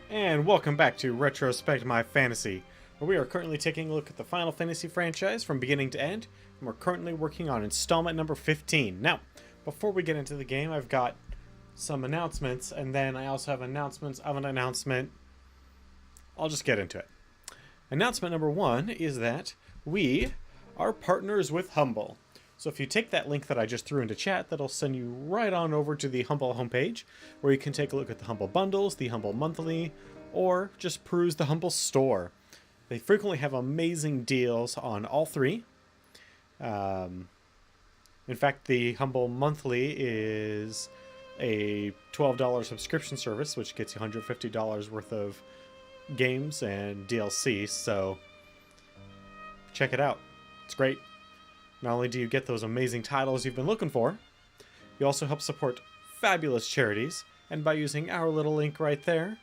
And welcome back to Retrospect My Fantasy, where we are currently taking a look at the Final Fantasy franchise from beginning to end, and we're currently working on installment number 15. Now, before we get into the game, I've got some announcements, and then I also have announcements of an announcement. I'll just get into it. Announcement number 1 is that we are partners with Humble. So if you take that link that I just threw into chat, that'll send you right on over to the Humble homepage, where you can take a look at the Humble bundles, the Humble monthly, or just peruse the Humble store. They frequently have amazing deals on all three. In fact, the Humble monthly is a $12 subscription service, which gets you $150 worth of games and DLC, so check it out. It's great. Not only do you get those amazing titles you've been looking for, you also help support fabulous charities, and by using our little link right there,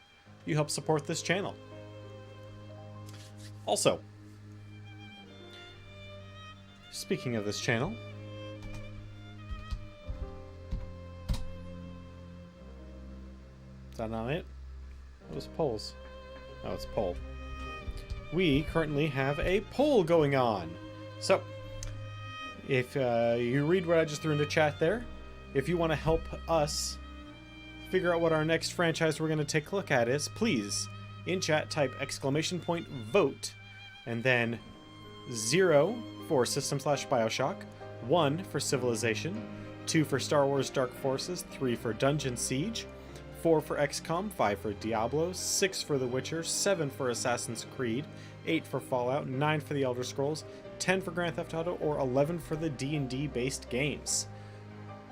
you help support this channel. Also, speaking of this channel, is that not it? What was polls? Oh, it's poll. We currently have a poll going on. So, if you read what I just threw into chat there, if you want to help us figure out what our next franchise we're going to take a look at is, please, in chat, type !vote, and then 0 for System/Bioshock, 1 for Civilization, 2 for Star Wars Dark Forces, 3 for Dungeon Siege, 4 for XCOM, 5 for Diablo, 6 for The Witcher, 7 for Assassin's Creed, 8 for Fallout, 9 for The Elder Scrolls, 10 for Grand Theft Auto, or 11 for the D&D based games.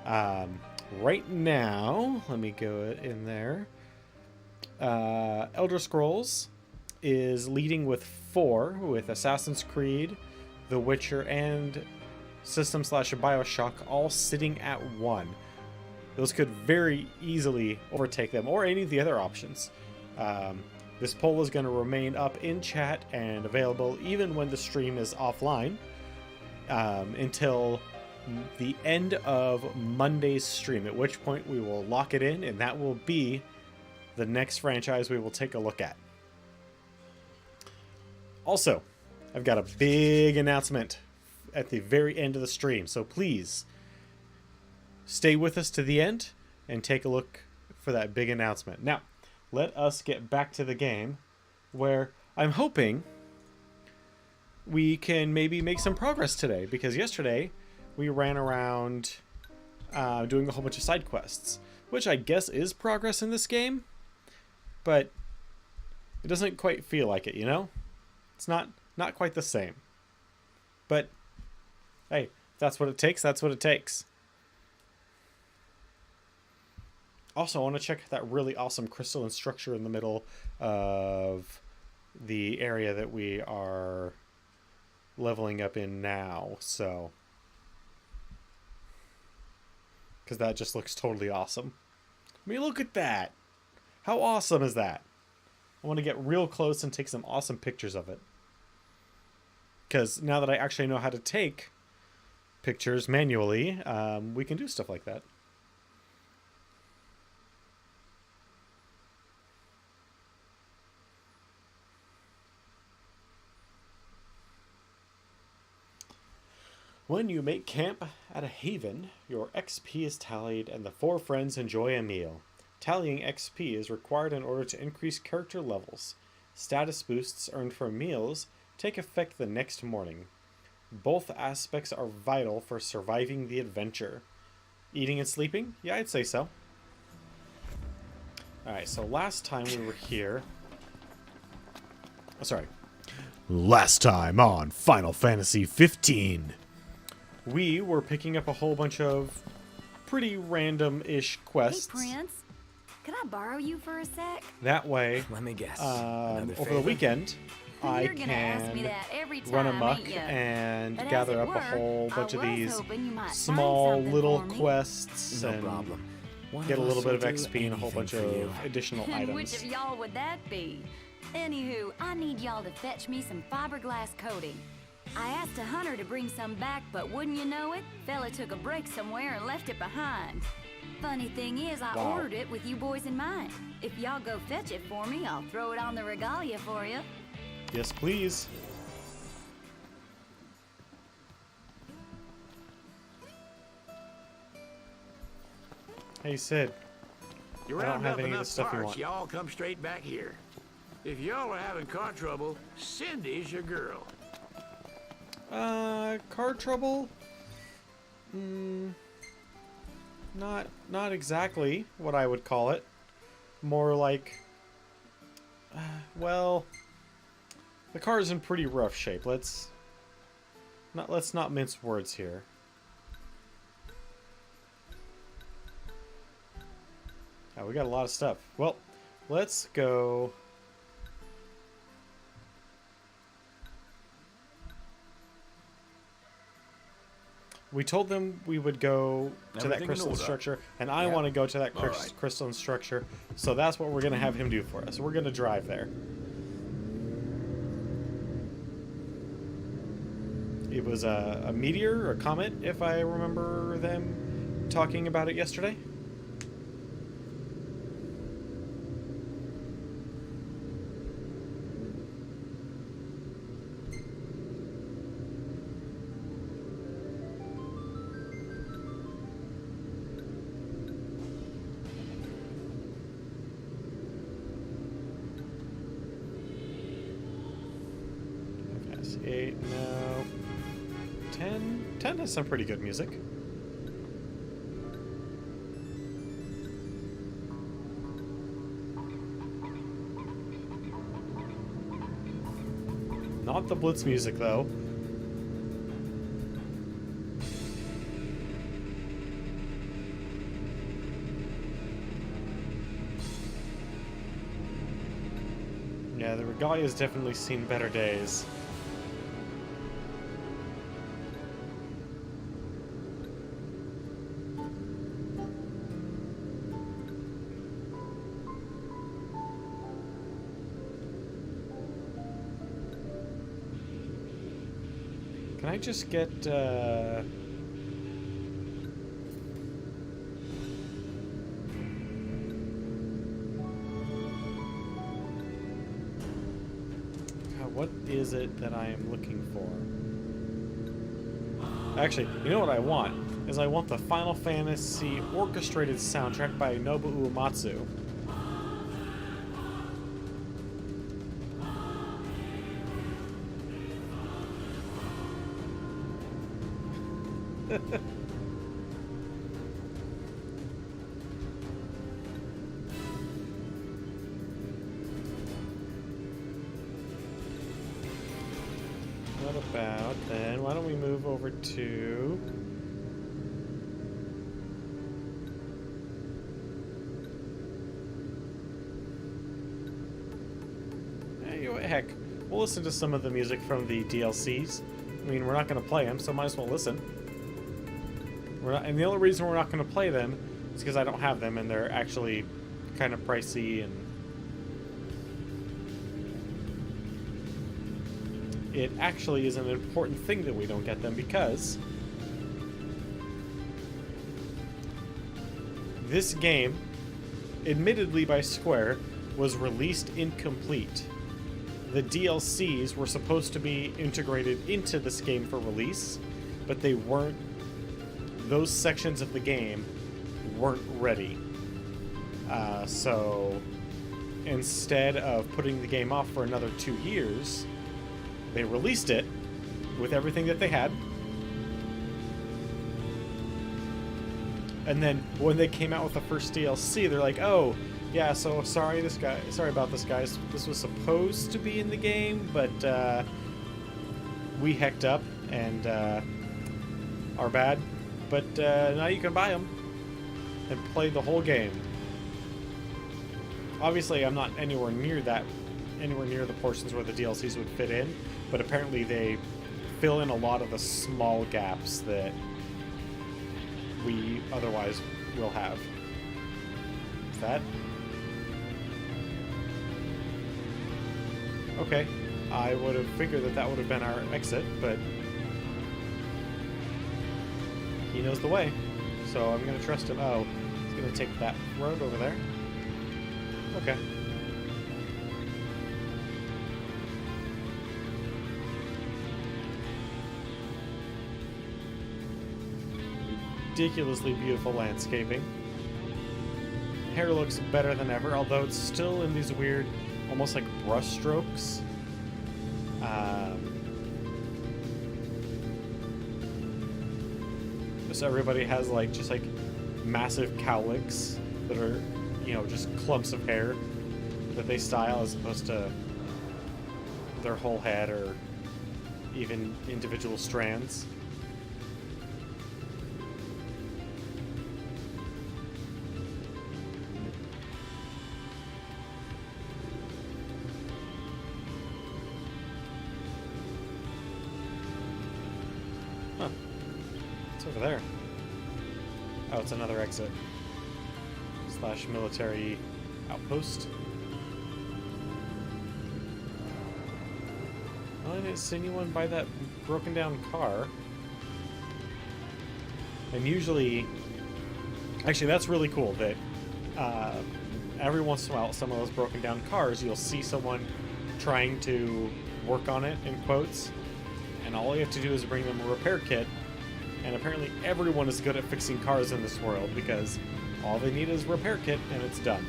Right now, let me go in there. Elder Scrolls is leading with 4, with Assassin's Creed, The Witcher, and System/Bioshock all sitting at 1. Those could very easily overtake them, or any of the other options. This poll is going to remain up in chat and available even when the stream is offline until the end of Monday's stream, at which point we will lock it in, and that will be the next franchise we will take a look at. Also, I've got a big announcement at the very end of the stream, so please stay with us to the end and take a look for that big announcement. Now, let us get back to the game, where I'm hoping we can maybe make some progress today, because yesterday we ran around doing a whole bunch of side quests, which I guess is progress in this game, but it doesn't quite feel like it, you know? It's not quite the same. But hey, if that's what it takes, that's what it takes. Also, I want to check that really awesome crystalline structure in the middle of the area that we are leveling up in now, so, because that just looks totally awesome. I mean, look at that! How awesome is that? I want to get real close and take some awesome pictures of it, because now that I actually know how to take pictures manually, we can do stuff like that. When you make camp at a haven, your XP is tallied and the 4 friends enjoy a meal. Tallying XP is required in order to increase character levels. Status boosts earned from meals take effect the next morning. Both aspects are vital for surviving the adventure. Eating and sleeping? Yeah, I'd say so. Alright, so last time we were here... Oh, sorry. Last time on Final Fantasy 15. We were picking up a whole bunch of pretty random-ish quests. Hey, Prince. Could I borrow you for a sec? That way, let me guess. over the weekend, I can run amok and gather up a whole bunch of these small little quests and get a little bit of XP and a whole bunch of additional items. Which of y'all would that be? Anywho, I need y'all to fetch me some fiberglass coating. I asked a hunter to bring some back, but wouldn't you know it, fella took a break somewhere and left it behind. Funny thing is, I Wow. ordered it with you boys in mind. If y'all go fetch it for me, I'll throw it on the regalia for you. Yes, please. Hey, Sid. You I don't round have up any of the enough stuff you parts, want. y'all come straight back here. If y'all are having car trouble, Cindy's your girl. Car trouble? Not exactly what I would call it. More like, well, the car is in pretty rough shape. Let's not mince words here. Oh, we got a lot of stuff. Well, let's go. We told them we would go to that Everything in crystalline order? structure, and I Yeah. want to go to that All right. crystalline structure, so that's what we're going to have him do for us. We're going to drive there. It was a meteor, or a comet, if I remember them talking about it yesterday. Yes, 8, no. 10? 10 has some pretty good music. Not the Blitz music, though. Yeah, the Regalia's definitely seen better days. Can I just get, God, what is it that I am looking for? Actually, you know what I want? Is I want the Final Fantasy orchestrated soundtrack by Nobuo Uematsu. What about then? Why don't we move over to... you know what, heck, we'll listen to some of the music from the DLCs. I mean, we're not going to play them, so might as well listen. We're not, and the only reason we're not going to play them is because I don't have them, and they're actually kind of pricey, and it actually is an important thing that we don't get them, because this game, admittedly by Square, was released incomplete. The DLCs were supposed to be integrated into this game for release, but they weren't. Those sections of the game weren't ready. So instead of putting the game off for another 2 years, they released it with everything that they had. And then when they came out with the first DLC, they're like, "Oh, yeah, so sorry about this, guys. This was supposed to be in the game, but we hecked up and are bad. But now you can buy them and play the whole game." Obviously, I'm not anywhere near the portions where the DLCs would fit in, but apparently they fill in a lot of the small gaps that we otherwise will have. Is that? Okay. I would have figured that would have been our exit, but he knows the way, so I'm going to trust him. Oh, gonna take that road over there. Okay. Ridiculously beautiful landscaping. Hair looks better than ever, although it's still in these weird, almost like brush strokes. So everybody has like just like massive cowlicks that are, you know, just clumps of hair that they style as opposed to their whole head or even individual strands. Huh. It's over there. Oh, it's another exit. / military outpost. Well, I didn't see anyone by that broken down car. And usually... Actually, that's really cool that every once in a while, some of those broken down cars, you'll see someone trying to work on it, in quotes, and all you have to do is bring them a repair kit. And apparently everyone is good at fixing cars in this world because all they need is a repair kit and it's done.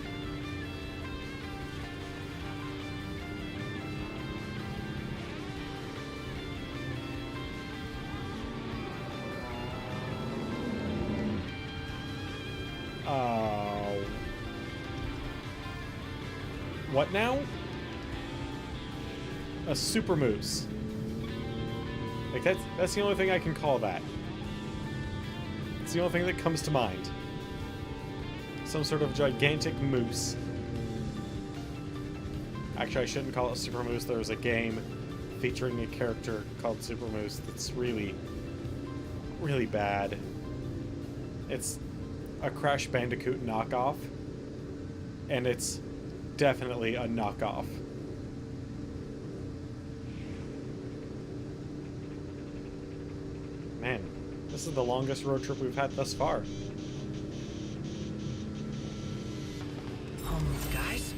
What now? A super moose. Like that's the only thing I can call that. It's the only thing that comes to mind. Some sort of gigantic moose. Actually, I shouldn't call it Super Moose. There was a game featuring a character called Super Moose that's really, really bad. It's a Crash Bandicoot knockoff. And it's definitely a knockoff. Man, this is the longest road trip we've had thus far. Guys,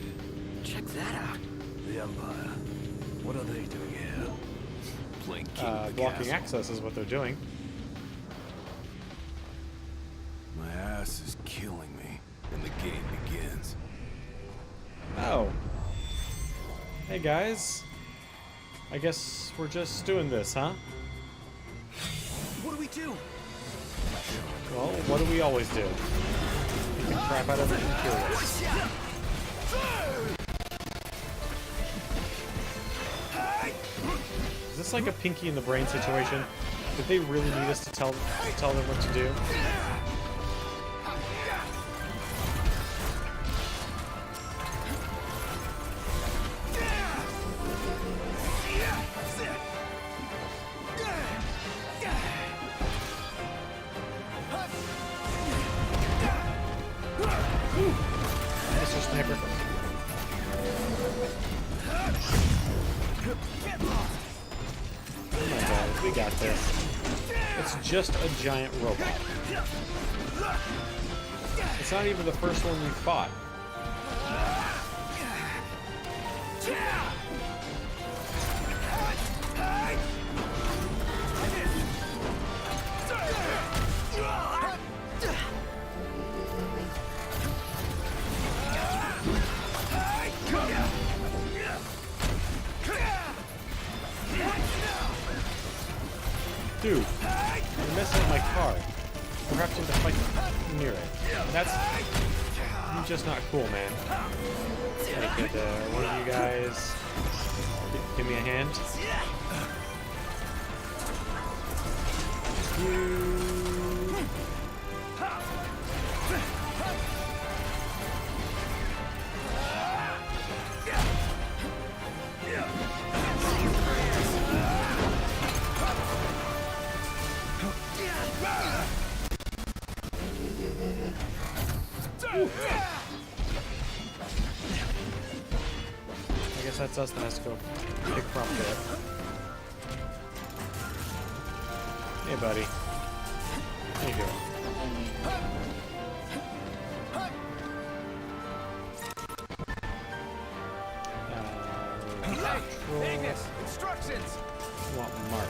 check that out. The Empire. What are they doing here? Playing king of the Blocking castle. access is what they're doing. My ass is killing me, and the game begins. Oh. Hey guys. I guess we're just doing this, huh? What do we do? Well, what do we always do? Beat the crap out of the Imperials. Is this like a Pinky in the Brain situation? Did they really need us to tell them what to do? Mr. Sniper. Come on, guys, we got this. It's just a giant robot. It's not even the first one we fought. Dude, you're messing up my car. We're having to fight near it. That's just not cool, man. Hey, could one of you guys give me a hand? I guess that's us that has to go pick from it. Hey, buddy. How you doing? Roll. Ignis, instructions. I want Mark.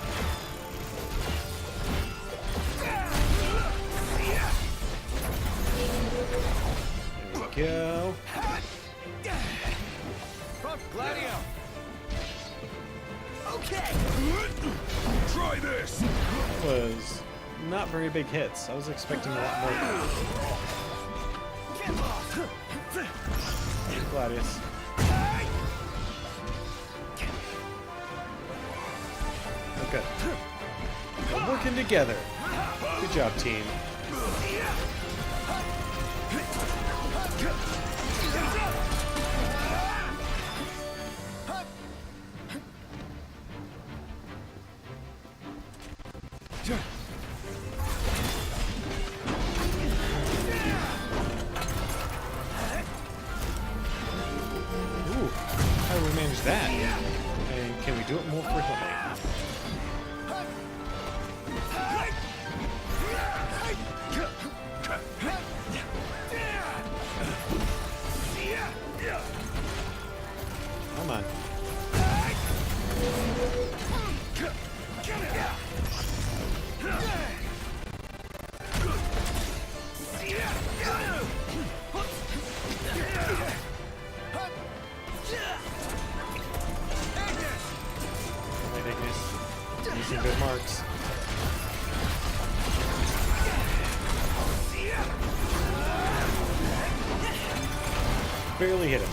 There we go. Pump Gladio. Okay. Try this! That was not very big hits. I was expecting a lot more. Here's Gladius. Okay. We're working together. Good job, team. Ooh, how do we manage that? And can we do it more frequently? Come on. Alright, Ignis. Using good marks. Barely hit him.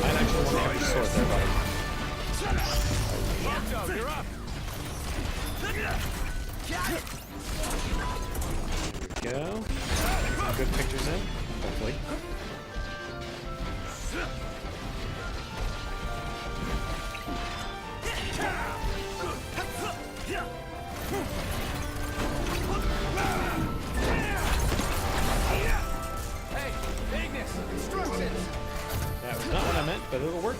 Might actually want to have your sword there, buddy. Monto, you're up. There we go. Some good pictures in, hopefully. Hey, Ignis, instructions. That was not what I meant, but it'll work.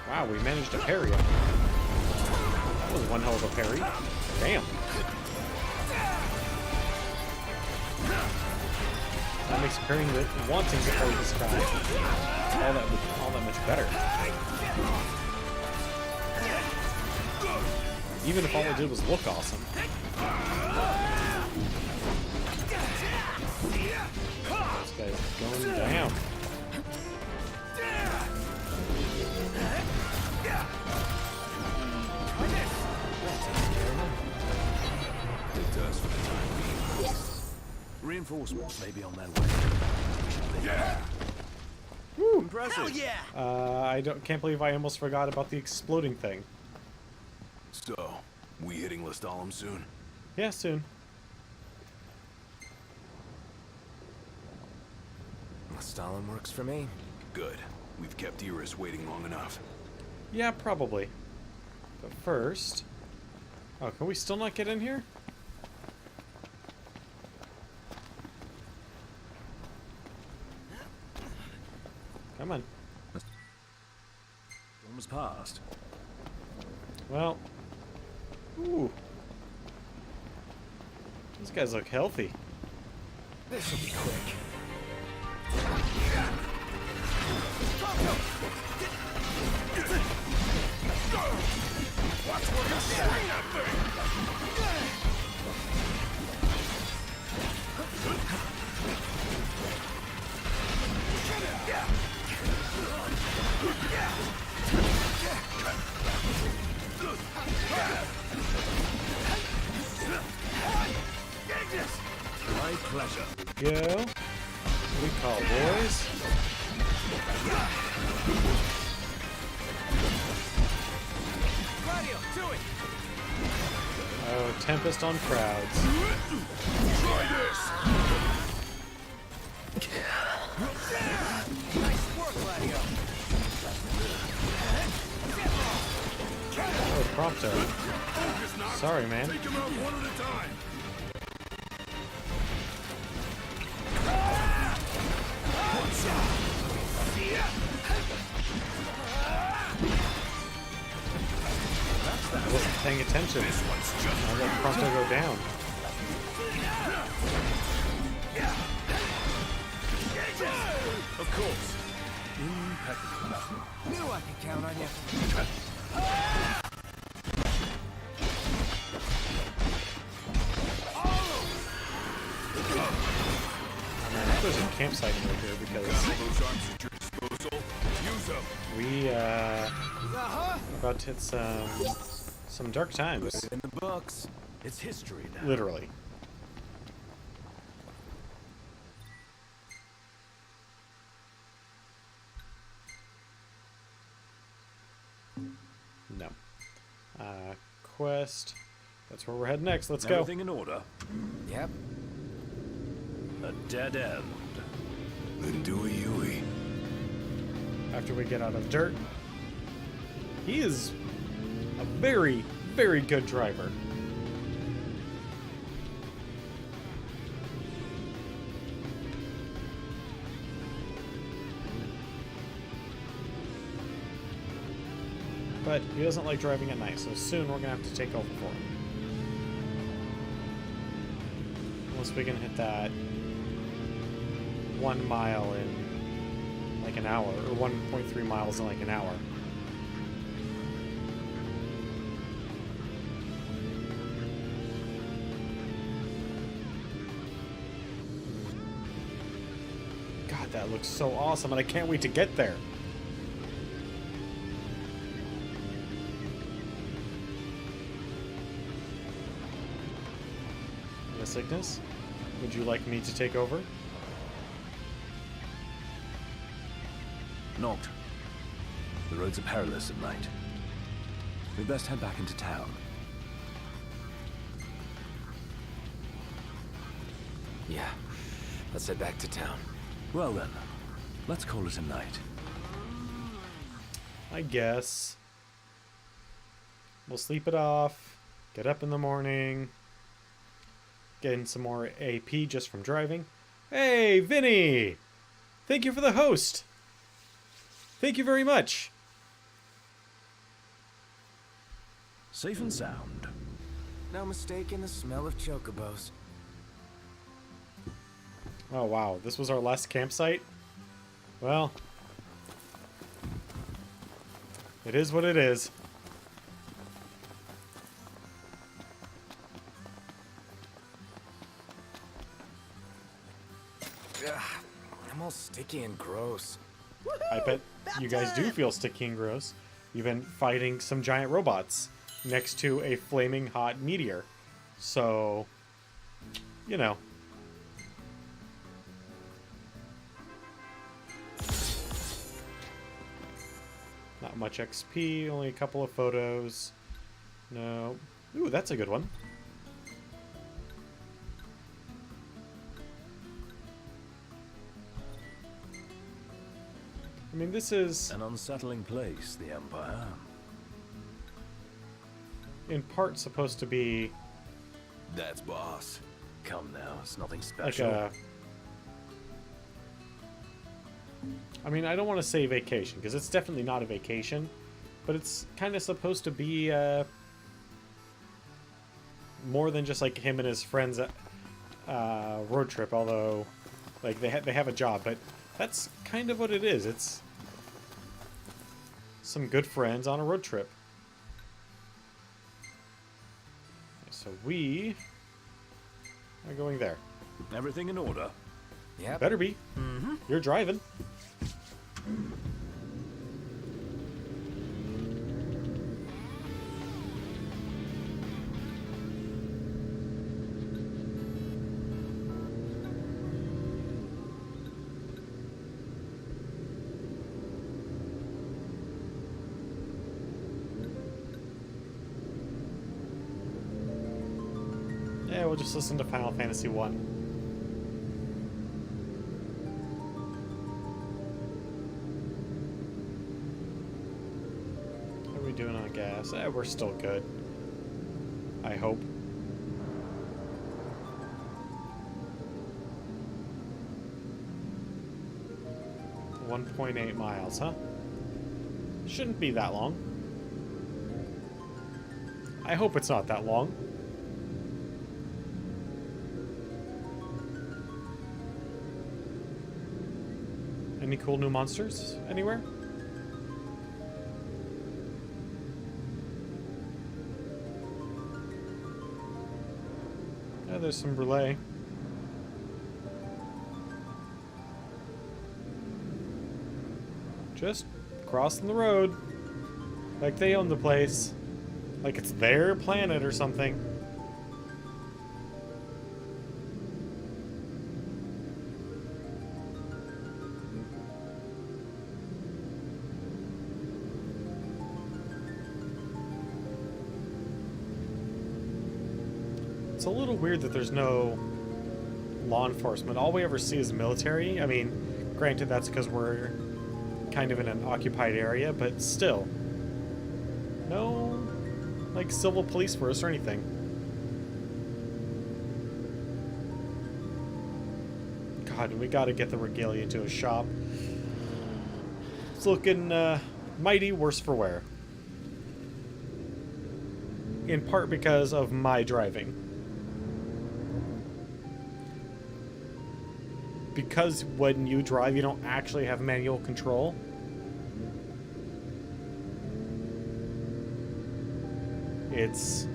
Wow, we managed to parry him. That was one hell of a parry. Damn. That makes parrying the wanting to parry this guy all that much better. Even if all I did was look awesome. This guy's going down. It does for the time being. Reinforcements may be on their way. Yeah! Woo! Impressive! Yeah. I can't believe I almost forgot about the exploding thing. So, we hitting Lestalem soon? Yeah, soon. Stalin works for me. Good. We've kept Iris waiting long enough. Yeah, probably. But first... Oh, can we still not get in here? Come on. Almost passed. Well... Ooh. These guys look healthy. This will be quick. Watch where you swing that thing! My pleasure. Go. What do we call boys? Gladio, do it. Oh, Tempest on crowds. Try this! Nice work, Gladio. Oh, Prompto. Sorry, man. Take him out one at a time. I wasn't paying attention. I let Pronto go down. Of course. Impeccable. Knew I could count on you. There's a campsite right here because Those arms at your disposal. Use them. we about to hit some dark times, In the books. It's history now. literally. No. Quest. That's where we're heading next. Let's go. Everything in order. Yep. A dead end. Then do a Yui. After we get out of dirt. He is a very, very good driver. But he doesn't like driving at night, so soon we're gonna have to take over for him. Once we can hit that 1 mile in like an hour, or 1.3 miles in like an hour. God, that looks so awesome, and I can't wait to get there. Miss Ignis, would you like me to take over? Not. The roads are perilous at night. We'd best head back into town. Yeah. Let's head back to town. Well then, let's call it a night. I guess. We'll sleep it off, get up in the morning, get in some more AP just from driving. Hey, Vinny! Thank you for the host! Thank you very much! Safe and sound. No mistaking the smell of chocobos. Oh wow, this was our last campsite? Well, it is what it is. Ugh, I'm all sticky and gross. I bet you guys do feel sticky and gross. You've been fighting some giant robots next to a flaming hot meteor. So, you know. Not much XP, only a couple of photos. No. Ooh, that's a good one. I mean, this is An unsettling place, the Empire. in part supposed to be That's boss. Come now, it's nothing like special. a... I mean, I don't want to say vacation, because it's definitely not a vacation, but it's kind of supposed to be more than just like him and his friends' road trip, although like they have a job, but that's kind of what it is. It's some good friends on a road trip. So we are going there. Everything in order. Yep. Better be. You're driving. Yeah, we'll just listen to Final Fantasy 1. How are we doing on gas? We're still good. I hope. .8 miles, huh? Shouldn't be that long. I hope it's not that long. Any cool new monsters anywhere? Yeah, there's some brulee. Just crossing the road. Like they own the place. Like it's their planet or something. It's a little weird that there's no law enforcement. All we ever see is military. I mean, granted that's because we're kind of in an occupied area, but still. No, like, civil police force or anything. God, we gotta get the regalia to a shop. It's looking mighty worse for wear. In part because of my driving. Because when you drive, you don't actually have manual control. It's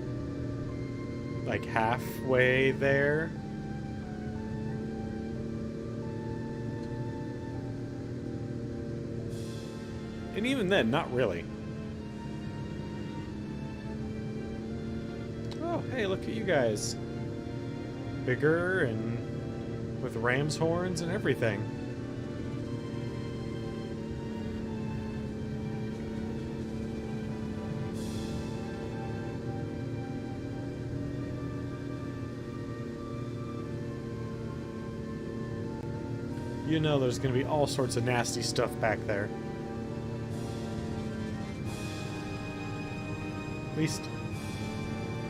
like halfway there. And even then, not really. Oh, hey, look at you guys. Bigger and with ram's horns and everything. You know there's going to be all sorts of nasty stuff back there. At least,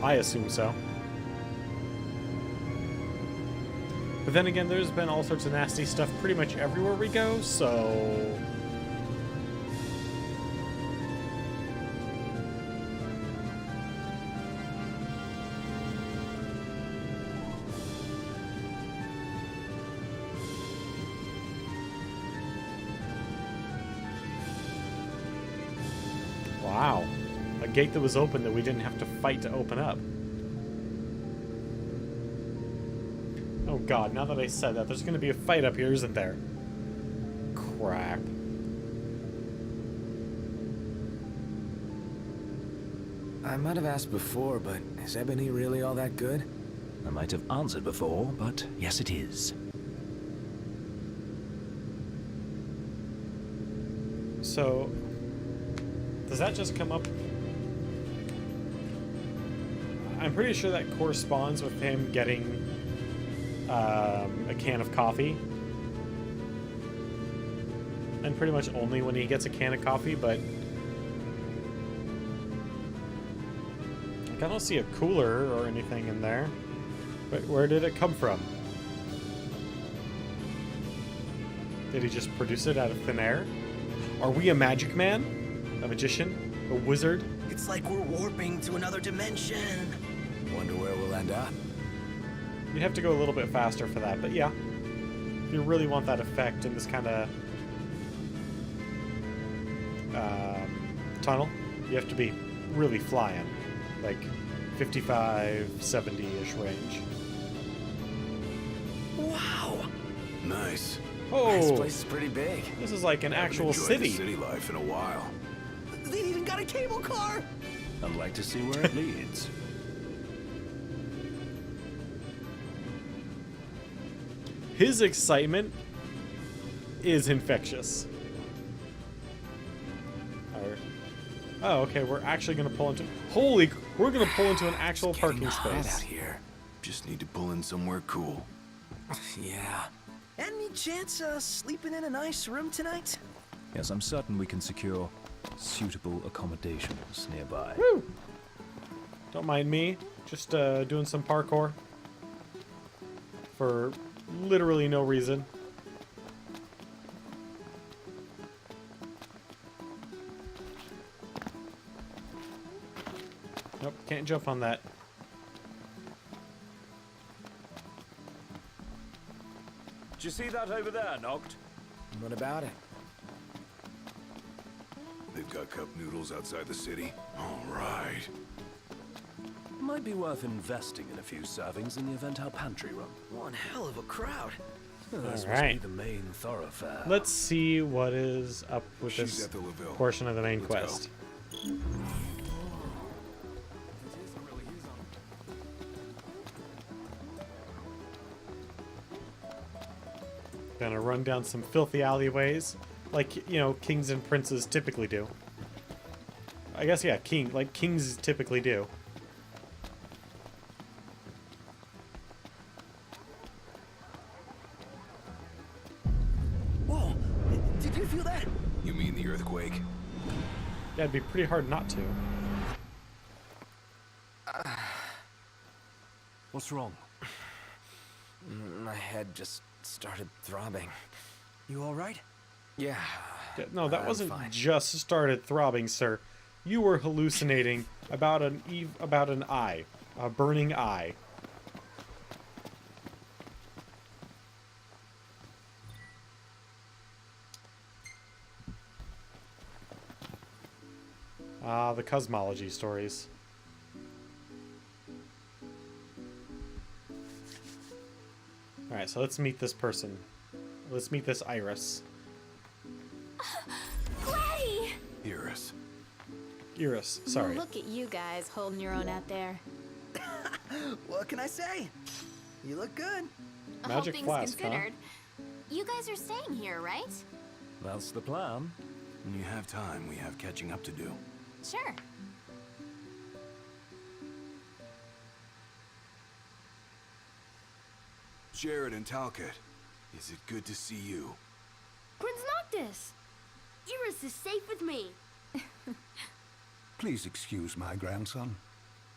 I assume so. But then again, there's been all sorts of nasty stuff pretty much everywhere we go, so... Wow. A gate that was open that we didn't have to fight to open up. Oh god, now that I said that, there's going to be a fight up here, isn't there? Crap. I might have asked before, but is ebony really all that good? I might have answered before, but yes, it is. So, does that just come up? I'm pretty sure that corresponds with him getting a can of coffee. And pretty much only when he gets a can of coffee, but I don't see a cooler or anything in there. But where did it come from? Did he just produce it out of thin air? Are we a magic man? A magician? A wizard? It's like we're warping to another dimension. Wonder where we'll end up. You'd have to go a little bit faster for that, but yeah. If you really want that effect in this kind of tunnel, you have to be really flying. Like 55, 70-ish range. Wow. Nice. Oh, This place is pretty big. this is like an actual Enjoyed city. the city life in a while. They even got a cable car. I'd like to see where it leads. His excitement is infectious. Oh, okay, we're actually gonna pull into... Holy... We're gonna pull into an actual parking Hot out space. here. Just need to pull in somewhere cool. Yeah. Any chance sleeping in a nice room tonight? Yes, I'm certain we can secure suitable accommodations nearby. Woo! Don't mind me. Just doing some parkour. For literally no reason. Nope, can't jump on that. Did you see that over there, Noct? What about it? They've got cup noodles outside the city. All right. Might be worth investing in a few servings in the event our pantry run. One hell of a crowd. This must be Alright. the main thoroughfare. Let's see what is up with She's this at the Lavelle. portion of the main Let's quest. Gonna run down some filthy alleyways, like, you know, kings and princes typically do. I guess, yeah, like kings typically do. Whoa! Did you feel that? You mean the earthquake? Yeah, it'd be pretty hard not to. What's wrong? My head just started throbbing. You all right? Yeah. No, that I'm wasn't fine. just started throbbing, sir. You were hallucinating about an eye, a burning eye. Ah, the cosmology stories. Alright, so let's meet this person. Let's meet this Iris. Gladdy! Iris. Iris, sorry. Look at you guys holding your own out there. What can I say? You look good. All Magic things flask, huh? considered, you guys are staying here, right? That's the plan. When you have time, we have catching up to do. Sure. Jared and Talcott, is it good to see you? Prince Noctis! Iris is safe with me. Please excuse my grandson.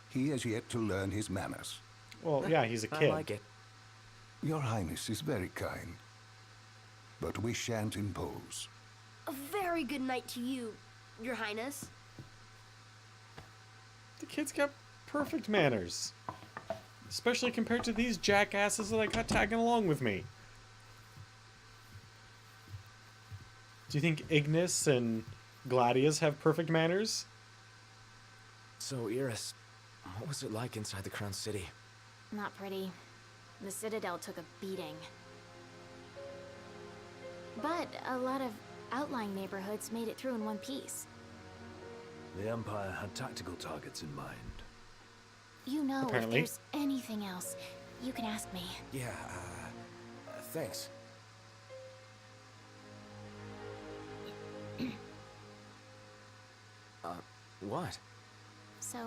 He has yet to learn his manners. Well, yeah, he's a I kid. like it. Your Highness is very kind, but we shan't impose. A very good night to you, Your Highness. The kid's got perfect manners. Especially compared to these jackasses that I got tagging along with me. Do you think Ignis and Gladius have perfect manners? So, Iris, what was it like inside the Crown City? Not pretty. The Citadel took a beating. But a lot of outlying neighborhoods made it through in one piece. The Empire had tactical targets in mind. You know, Apparently. if there's anything else, you can ask me. Yeah, thanks. What? So,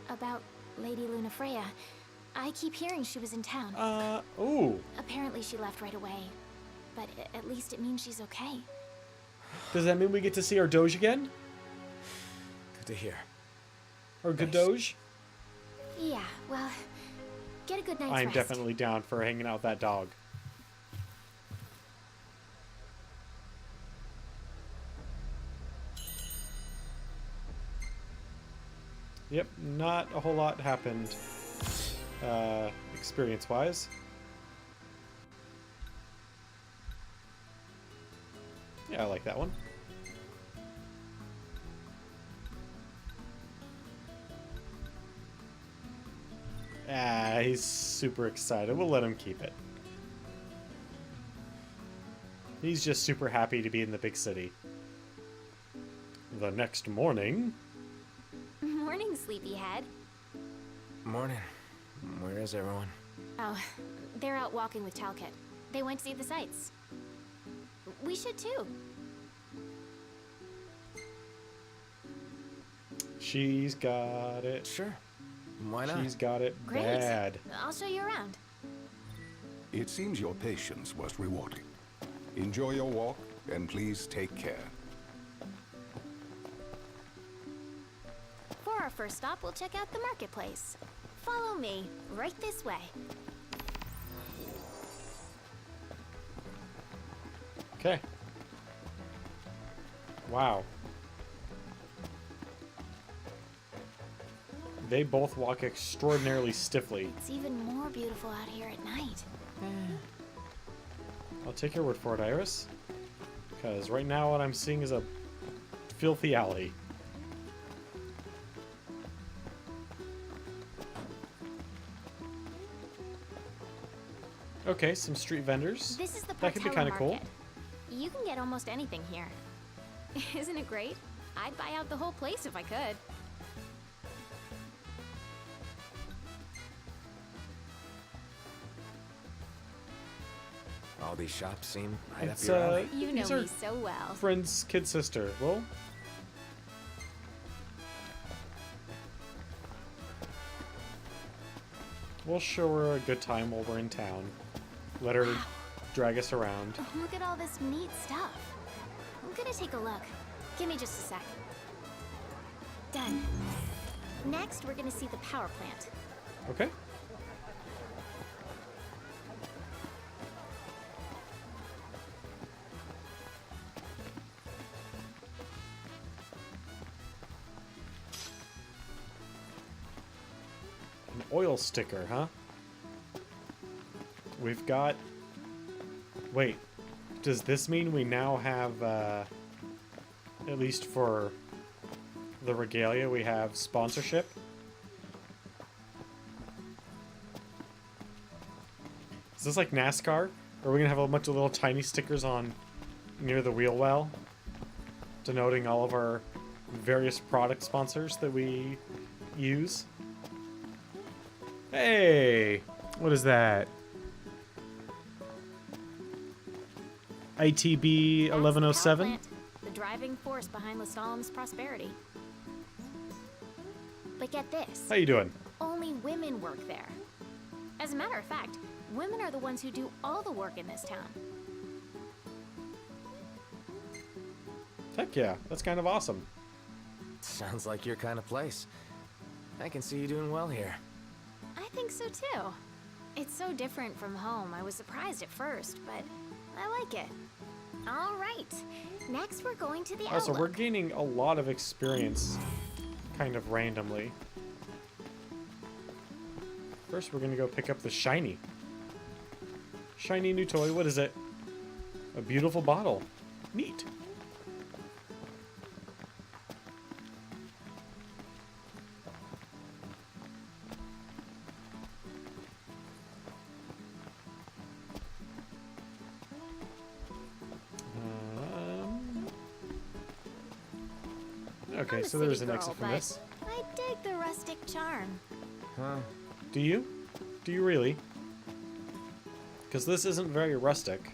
about Lady Lunafreya, I keep hearing she was in town. Ooh. Apparently she left right away. But at least it means she's okay. Does that mean we get to see our Doge again? Good to hear. Or good Thanks. Doge? Yeah, well, get a good night's I'm rest. definitely down for hanging out with that dog. Yep, not a whole lot happened, experience-wise. Yeah, I like that one. Ah, he's super excited. We'll let him keep it. He's just super happy to be in the big city. The next morning... Morning, sleepyhead. Morning. Where is everyone? Oh, they're out walking with Talcott. They went to see the sights. We should too. She's got it. Sure. Why not? She's got it Great. bad. I'll show you around. It seems your patience was rewarding. Enjoy your walk, and please take care. For our our first stop, we'll check out the marketplace. Follow me, right this way. Okay. Wow. They both walk extraordinarily stiffly. It's even more beautiful out here at night. I'll take your word for it, Iris. Because right now what I'm seeing is a filthy alley. Okay, some street vendors. This is the That could be Portella kind of cool. Market. You can get almost anything here. Isn't it great? I'd buy out the whole place if I could. All these shops seem right up It's, your alley. You know these are me so well. friend's kid sister. Well, we'll show her a good time while we're in town. Let her drag us around. Look at all this neat stuff. I'm gonna take a look. Give me just a sec. Done. Next, we're gonna see the power plant. Okay. An oil sticker, huh? We've got... Wait. Does this mean we now have, at least for the regalia, we have sponsorship? Is this like NASCAR? Are we gonna have a bunch of little tiny stickers on near the wheel well, denoting all of our various product sponsors that we use? Hey! What is that? ITB That's the power 1107? plant, the driving force behind Lestalum's prosperity. But get this. How you doing? Only women work there. As a matter of fact, women are the ones who do all the work in this town. Heck yeah, that's kind of awesome. Sounds like your kind of place. I can see you doing well here. I think so too. It's so different from home. I was surprised at first, but I like it. All right. Next, we're going to the Also, we're Outlook. gaining a lot of experience kind of randomly. First, we're gonna go pick up the shiny. Shiny new toy, what is it? A beautiful bottle. Neat. Okay, I'm a so there's city an girl, exit from but this. I dig the rustic charm. Huh? Do you? Do you really? Because this isn't very rustic.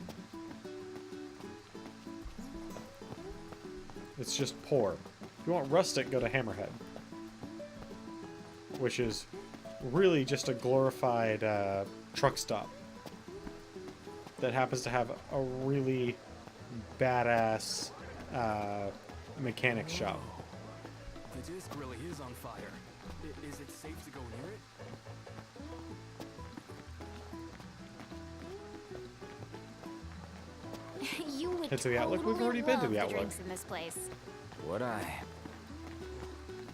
It's just poor. If you want rustic, go to Hammerhead. Which is really just a glorified truck stop. That happens to have a really badass mechanic shop. The disc really is on fire. Is it safe to go near it? You would Head to the Outlook? We've totally already been to love the the Outlook. drinks in this place. Would I?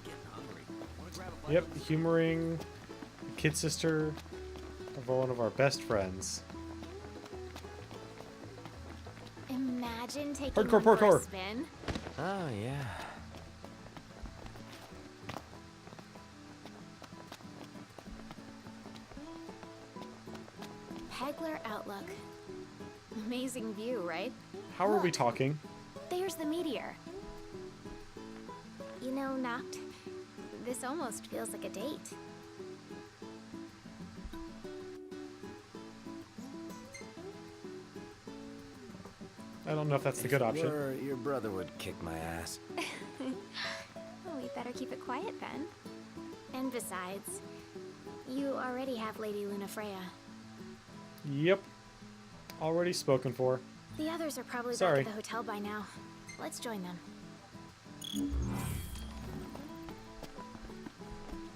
Getting hungry. Wanna grab a bite? Yep, humoring the kid sister of one of our best friends. Imagine taking Hardcore one for a parkour. spin. Oh, yeah. Pegler Outlook. Amazing view, right? How are we Look. talking? There's the meteor. You know, Noct, this almost feels like a date. I don't know if that's the If good it option. were, your brother would kick my ass. Oh, we better keep it quiet then. And besides, you already have Lady Luna Freya. Yep. Already spoken for. The others are probably Sorry. back at the hotel by now. Let's join them.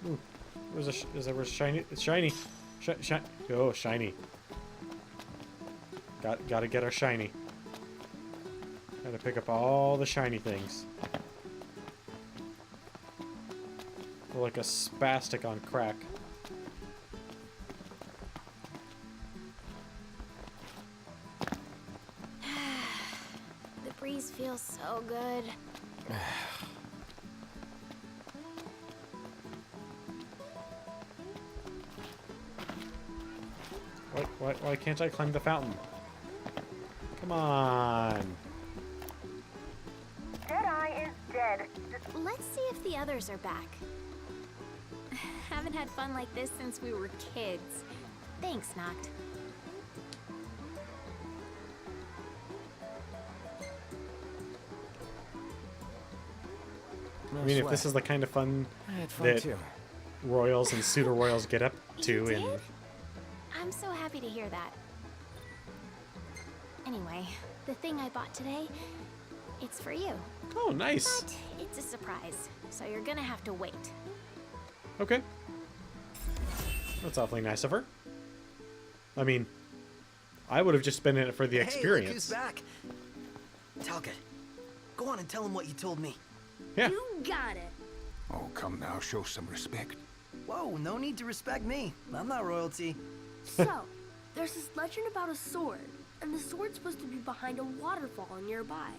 Ooh, is there a shiny? It's shiny. Oh, shiny. Gotta get our shiny. Gotta pick up all the shiny things. We're like a spastic on crack. The breeze feels so good. Why can't I climb the fountain? Come on. Deadeye is dead. Let's see if the others are back. Haven't had fun like this since we were kids. Thanks, Noct. No I mean, if sweat. this is the kind of fun I had fun that too. royals and pseudo royals get up You to in did? I'm so happy to hear that. Anyway, the thing I bought today, it's for you. Oh, nice. But it's a surprise, so you're gonna have to wait. Okay. That's awfully nice of her. I mean, I would have just been in it for the Hey, look experience. who's back. Talcott, go on and tell him what you told me. Yeah. You got it. Oh, come now, show some respect. Whoa, no need to respect me. I'm not royalty. So, there's this legend about a sword, and the sword's supposed to be behind a waterfall nearby.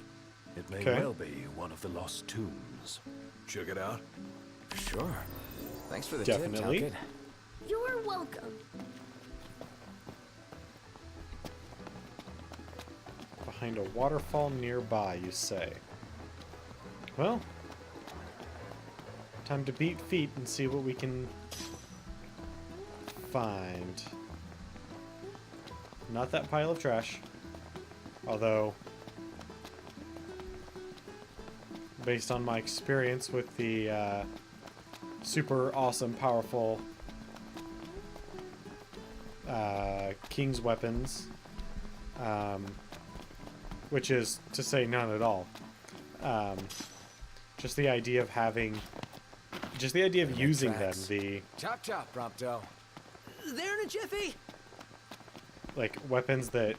It may Okay. well be one of the lost tombs. Check it out. Sure. Thanks for the Definitely. tip, Talcott. You're welcome. Behind a waterfall nearby, you say. Well, time to beat feet and see what we can find. Not that pile of trash. Although, based on my experience with the super awesome, powerful King's weapons, which is to say none at all. Just the idea of having, just the idea of using them, tracks. the Chop chop, Prompto. There in a jiffy. like weapons that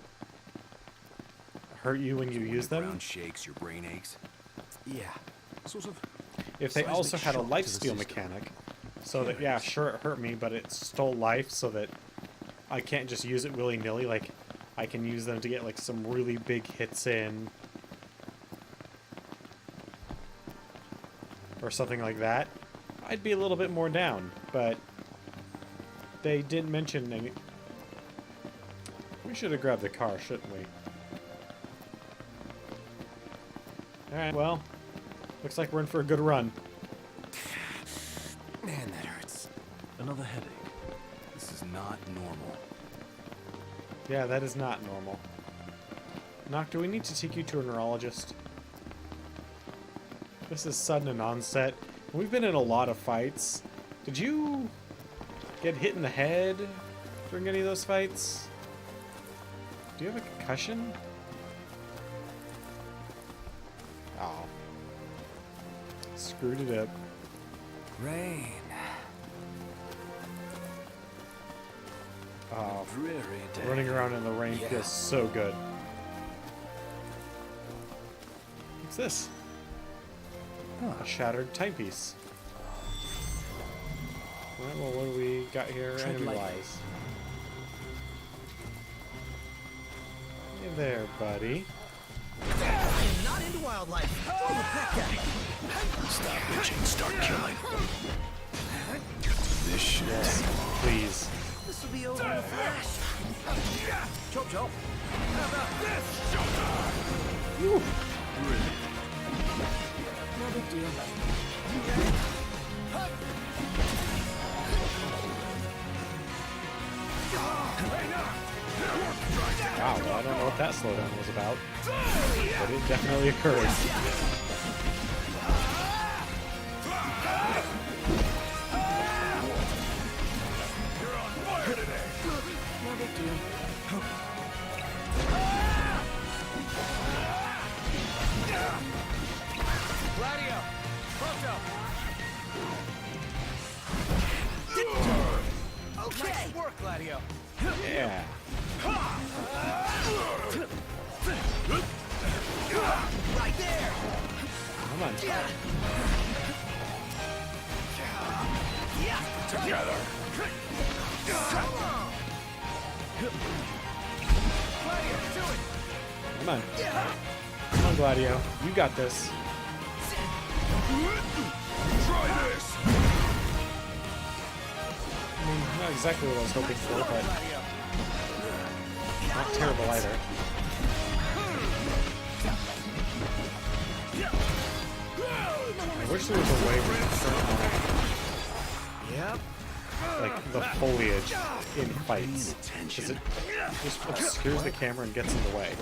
hurt you when you use them. Ground shakes, your brain aches. Yeah. Sort of. If they seismic also had a shock to life the steal system. mechanic, so that, yeah, sure, it hurt me, but it stole life so that I can't just use it willy-nilly. Like, I can use them to get, like, some really big hits in. Or something like that. I'd be a little bit more down, but they didn't mention any... We should have grabbed the car, shouldn't we? Alright, well, looks like we're in for a good run. Man, that hurts. Another headache. This is not normal. Yeah, that is not normal. Noct, do we need to take you to a neurologist? This is sudden and onset. We've been in a lot of fights. Did you get hit in the head during any of those fights? Do you have a concussion? Oh. Screwed it up. Rain. Oh, Dreary day. running around in the rain Yeah. feels so good. What's this? A shattered timepiece. Alright, well, what do we got here Tread lightly. enemy-wise? Hey there, buddy. I'm not into wildlife. Throw the pet guy. Stop bitching, start killing. This shit. Please. This will be over in a flash. Chop chop. No big deal. Wow, well, I don't know what that slowdown was about, but it definitely occurred. No big deal. Gladio, Proto. Nice work, Gladio. Yeah. Right there. Come on. Together. Gladio, do it. Come on. Come on, Gladio. You got this. Try this. I mean, not exactly what I was hoping for, but Gladio. not terrible either. I wish there was a way we could turn Yep. on, like, the foliage in fights. Because it just obscures the camera and gets in the way.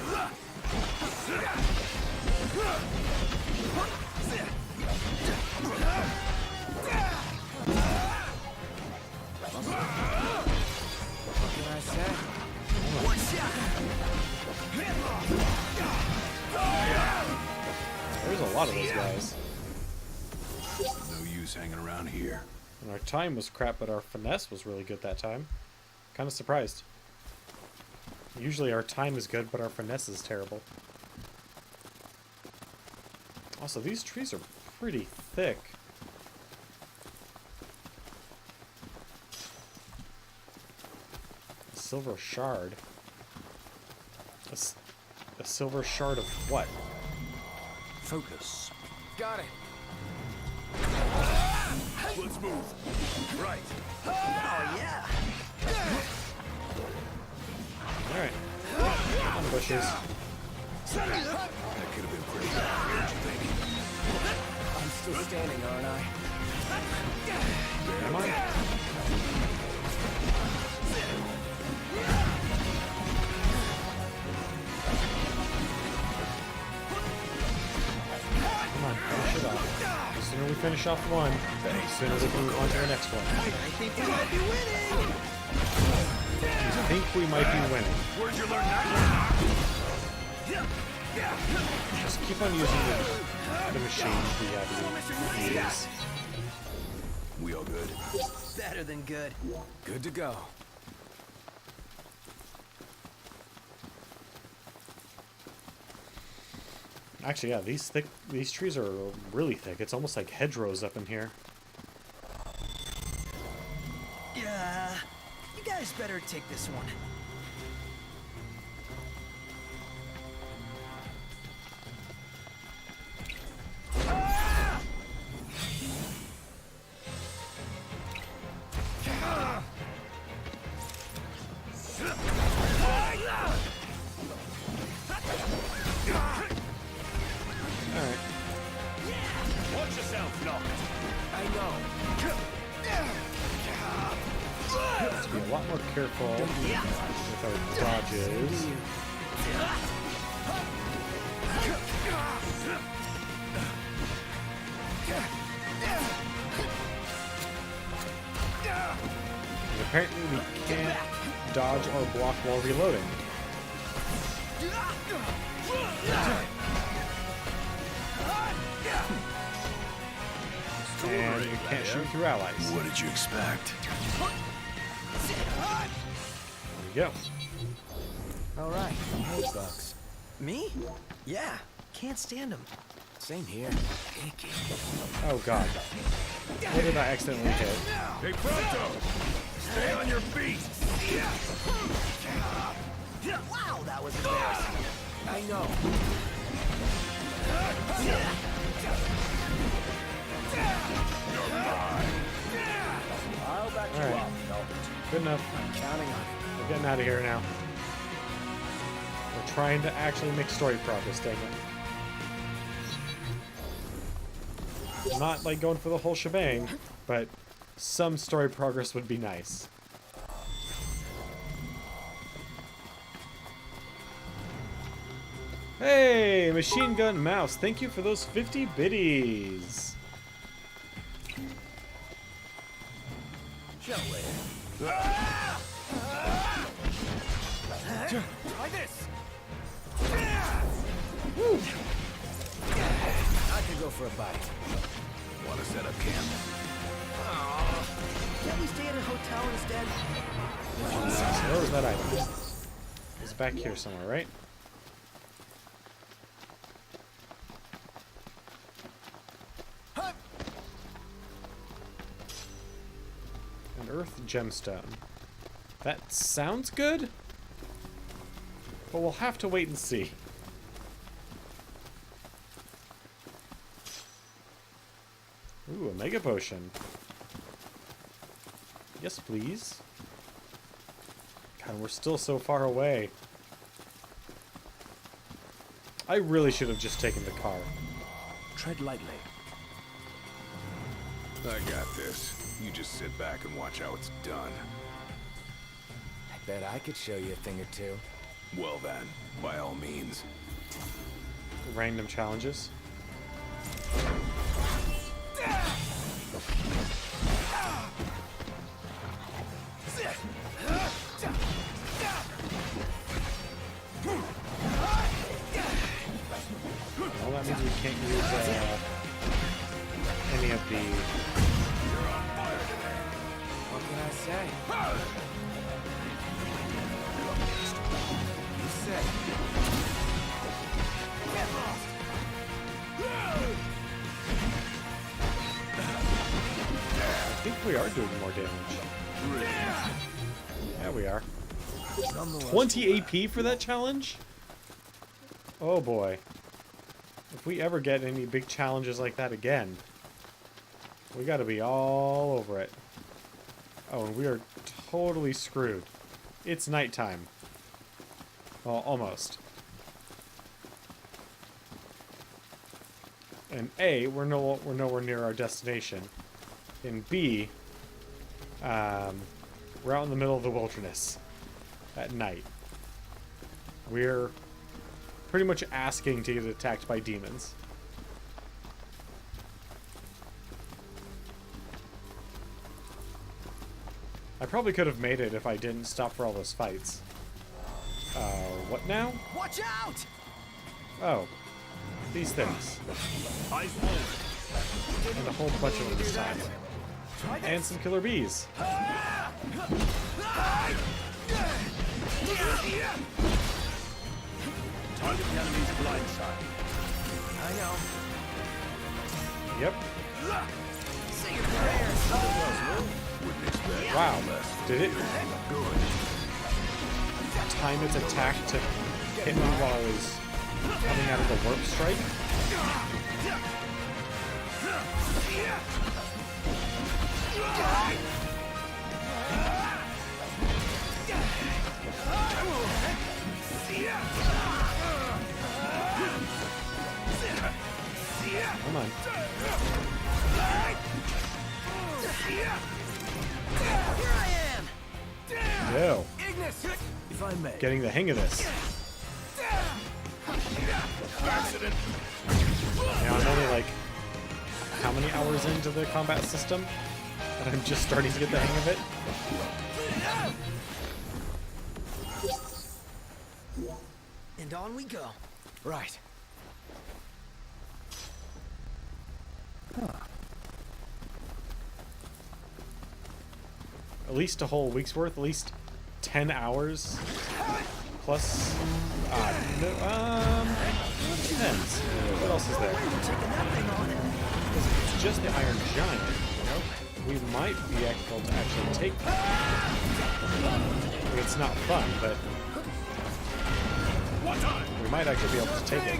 What can I say? One shot. There's a lot of those guys. No use hanging around here. And our time was crap, but our finesse was really good that time. Kind of surprised. Usually our time is good, but our finesse is terrible. Also, these trees are pretty thick. A silver shard. A silver shard of what? Focus. Got it. Let's move. Right. Oh, yeah. Alright. Come on, bushes. That could have been pretty bad, don't you think? I'm still standing, aren't I? Come on. Come on, finish it off. The sooner we finish off one, the sooner we can move on to the next one. I think we might be winning. You think we might be winning. Where'd you learn that? Just keep on using the machines we use. We all good? Better than good. Good to go. Actually, yeah, these trees are really thick. It's almost like hedgerows up in here. Yeah. You guys better take this one. Alright. Watch yourself, knock. I know. Let's be a lot more careful with our dodges. And apparently we can't dodge or block while reloading. And you can't shoot through allies. What did you expect? There we go. All right. Hey, Bucks. Me? Yeah. Can't stand them. Same here. Icky. Oh god. What did I accidentally hit? Hey, Pronto! Stay on your feet! Wow, that was embarrassing. I know. I'll back you Alright. up, Albert. Good enough. Counting on it. We're getting out of here now. We're trying to actually make story progress, dang it. Not like going for the whole shebang, but some story progress would be nice. Hey, Machine Gun Mouse, thank you for those 50 biddies. Show it. Try this. I could go for a bite. Want to set up camp? bet we stay at a hotel instead? So where was that item? It's back here somewhere, right? An earth gemstone. That sounds good, but we'll have to wait and see. Ooh, a mega potion. Yes, please. God, we're still so far away. I really should have just taken the car. Tread lightly. I got this. You just sit back and watch how it's done. I bet I could show you a thing or two. Well then, by all means. Random challenges. Well, that means we can't use any of the... What can I say? You said it. Get lost! I think we are doing more damage. Yeah, we are. 20 AP for that challenge? Oh boy. If we ever get any big challenges like that again, we gotta be all over it. Oh, and we are totally screwed. It's nighttime. Well, almost. And A, we're nowhere near our destination. And B, we're out in the middle of the wilderness at night. We're pretty much asking to get attacked by demons. I probably could have made it if I didn't stop for all those fights. What now? Watch out! Oh, these things. And a whole bunch of them this time. And some killer bees. Target the enemy's blind side. I know. Yep. Say your prayers. Wow. Did it time its attack to hit me while I was coming out of the warp strike? Come on. Here I am! No. Ignis! If I may. Getting the hang of this. Accident. Now I'm only like, how many hours into the combat system? And I'm just starting to get the hang of it? And on we go. Right. At least a whole week's worth, at least 10 hours plus. Depends. What else is there? It's just the Iron Giant. We might be able to actually take that. It's not fun, but we might actually be able to take it.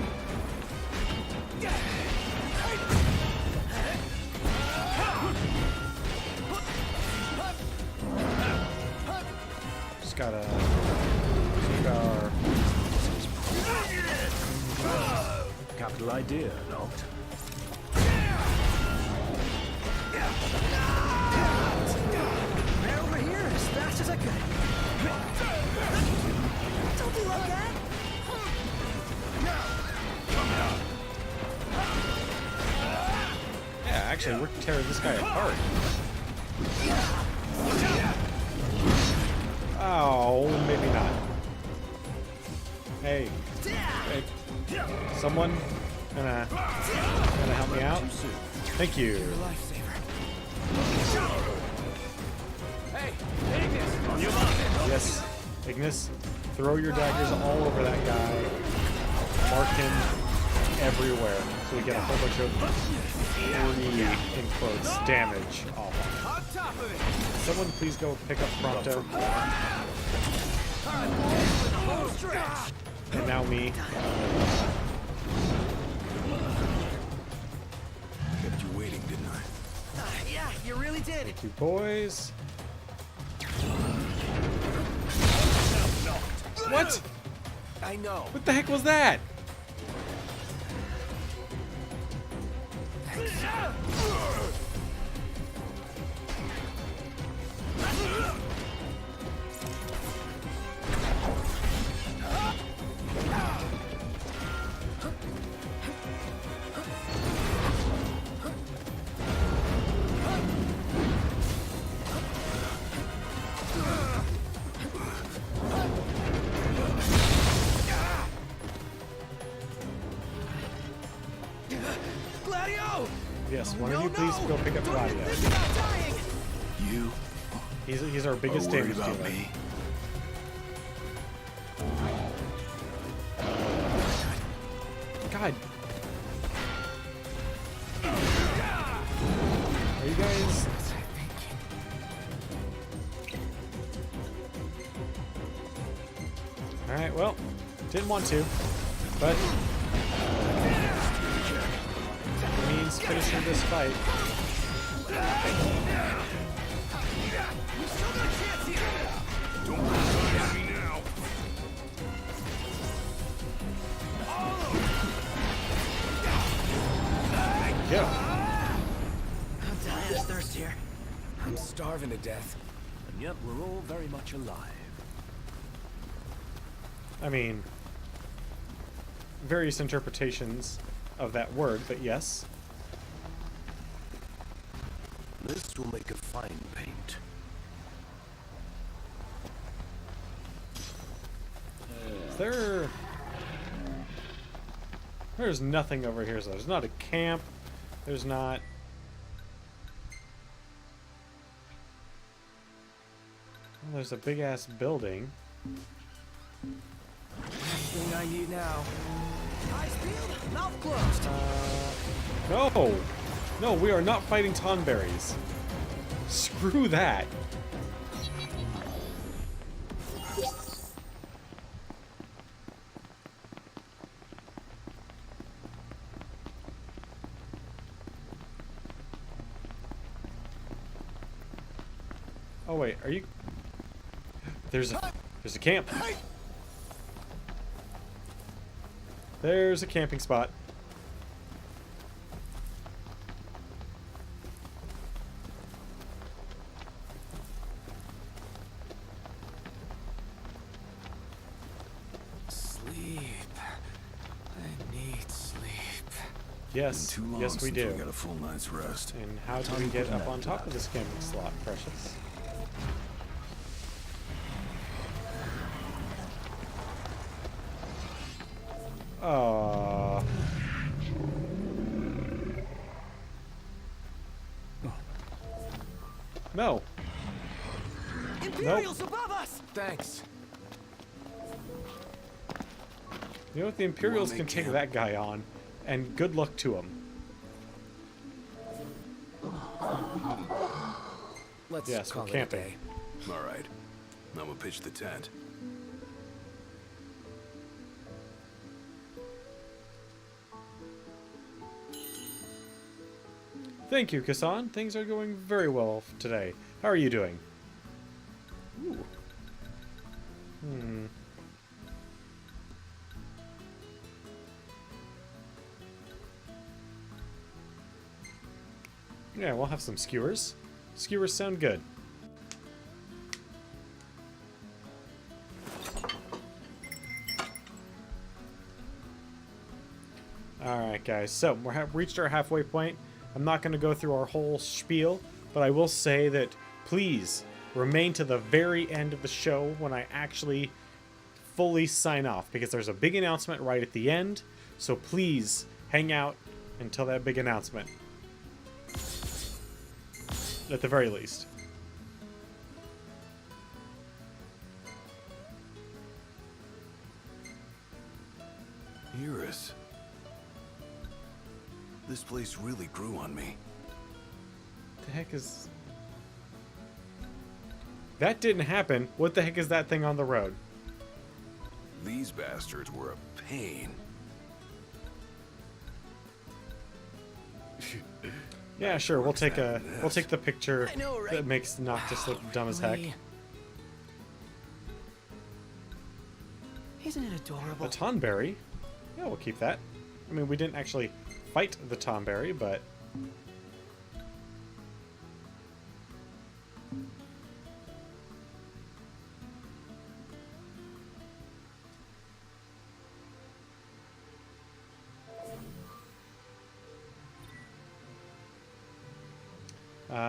Just gotta keep our... Capital idea, not. Ran over here as fast as I could. Don't be like that. Yeah, actually, we're tearing this guy apart. Oh, maybe not. Hey. Hey. Someone gonna help me out? Thank you. weakness. Throw your daggers all over that guy. Mark him everywhere. So we get a whole bunch of free, in quotes, damage off of it. Someone please go pick up Prompto. And now me. Kept you waiting, didn't I? Yeah, you really did. You boys. What? I know. What the heck was that? Gladio! Yes, one of you please go pick up Gladio. You He's our biggest are worried damage about dealer. me? God. Are you guys... Alright, well, didn't want to, but it means finishing this fight. Don't touch me now. Yeah. I'm dying of thirst here. I'm starving to death. And yet we're all very much alive. I mean, various interpretations of that word, but yes. This will make a fine paint. There's nothing over here, so there's not a camp. There's not... Well, there's a big-ass building. Everything I need now. Eyes peeled, mouth closed. No! No, we are not fighting Tonberries. Screw that. Oh wait, are you... There's a camp. There's a camping spot. Sleep. I need sleep. Yes, Too long yes we since do. we got a full night's rest. And how do we get up on top of this camping slot, Precious? No. Imperials above us! Thanks. You know what? The Imperials Well, can they take can't. that guy on, and good luck to him. Let's Yes, call we're it a camping. day. All right. I'm gonna pitch the tent. Thank you, Kassan. Things are going very well today. How are you doing? Ooh. Yeah, we'll have some skewers. Skewers sound good. Alright, guys. So, we've reached our halfway point. I'm not going to go through our whole spiel, but I will say that please remain to the very end of the show when I actually fully sign off, because there's a big announcement right at the end. So please hang out until that big announcement. At the very least. Iris. This place really grew on me. The heck is... That didn't happen. What the heck is that thing on the road? These bastards were a pain. Yeah, sure. We'll take that the picture I know, right? that makes Noctis look dumb as heck. Really? Isn't it adorable? A Tonberry. Yeah, we'll keep that. I mean, we didn't actually fight the Tonberry, but...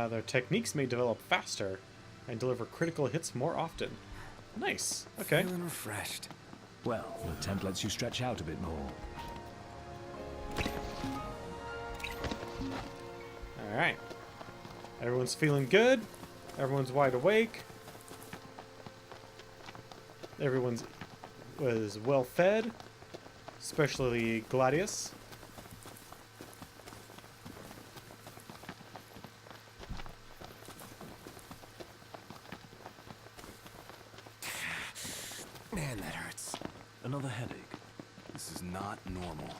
their techniques may develop faster and deliver critical hits more often. Nice. Okay. Feeling refreshed. Well, the tent lets you stretch out a bit more. Alright. Everyone's feeling good. Everyone's wide awake. Everyone's was well fed. Especially Gladius. Man, that hurts. Another headache. This is not normal.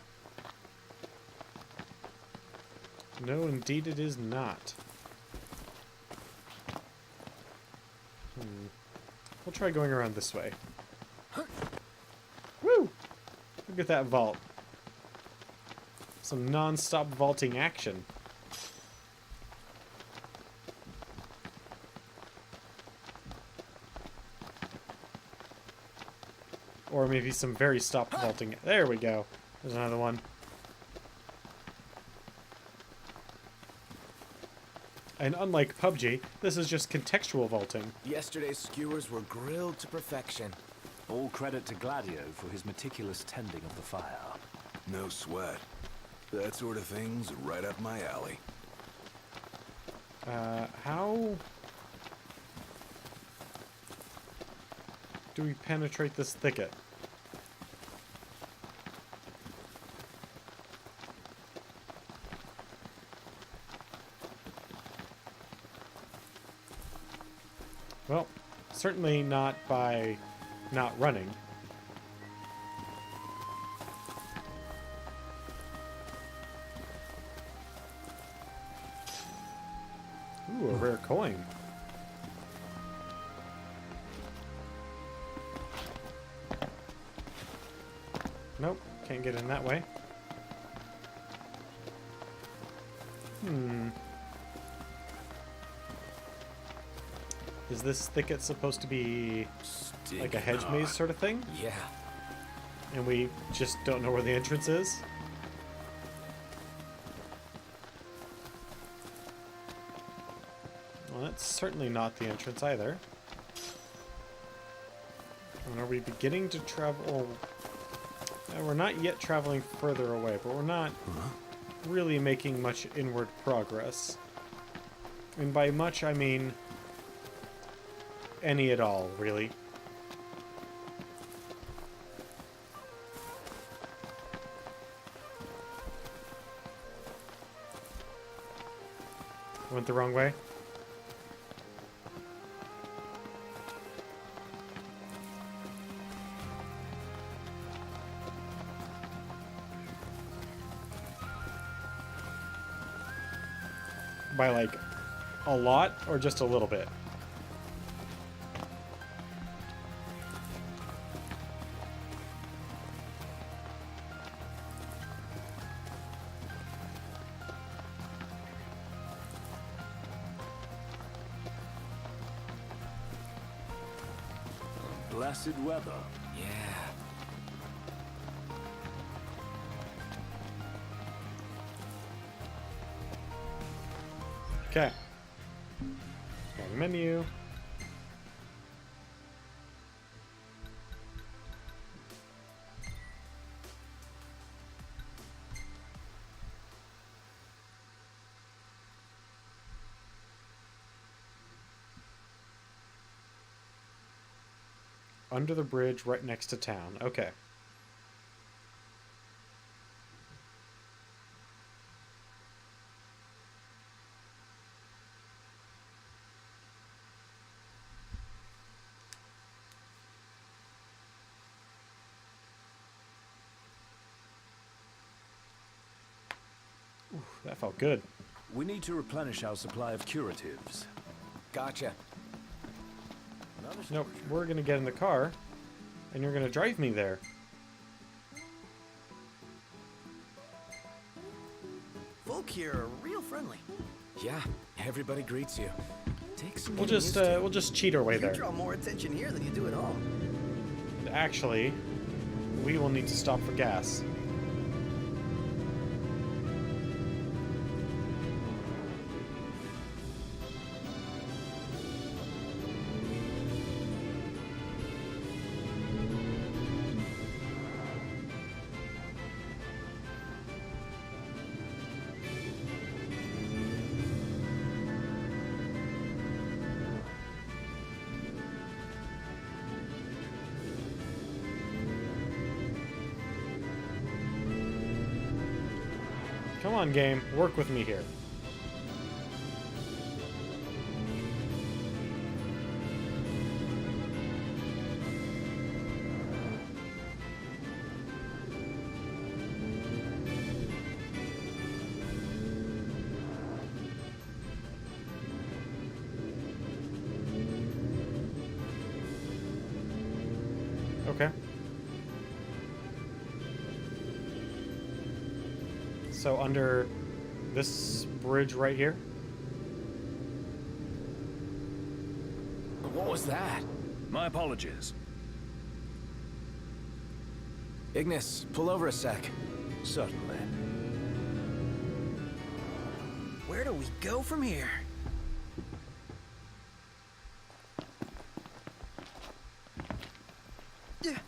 No, indeed it is not. We'll try going around this way. Woo! Look at that vault. Some non-stop vaulting action. Or maybe some very stop vaulting. There we go. There's another one. And unlike PUBG, this is just contextual vaulting. Yesterday's skewers were grilled to perfection. All credit to Gladio for his meticulous tending of the fire. No sweat. That sort of thing's right up my alley. How do we penetrate this thicket? Well, certainly not by not running. Ooh, a rare coin. Nope, can't get in that way. Is this thicket supposed to be like a hedge maze sort of thing? Yeah. And we just don't know where the entrance is? Well, that's certainly not the entrance either. And are we beginning to travel? We're not yet traveling further away, but we're not really making much inward progress. And by much, I mean any at all, really. Went the wrong way? By like a lot or just a little bit? Blessed weather. Yeah. Okay. Got a menu. Under the bridge right next to town. Okay. That felt good. We need to replenish our supply of curatives. Gotcha. Nope, we're gonna get in the car, and you're gonna drive me there. Folk here are real friendly. Yeah, everybody greets you. Takes some We'll getting just used to. we'll just cheat our way You there. draw more attention here than you do at home. Actually, we will need to stop for gas. Come on, game. Work with me here. Okay. So under this bridge right here? What was that? My apologies. Ignis, pull over a sec. Certainly. Where do we go from here? Yeah.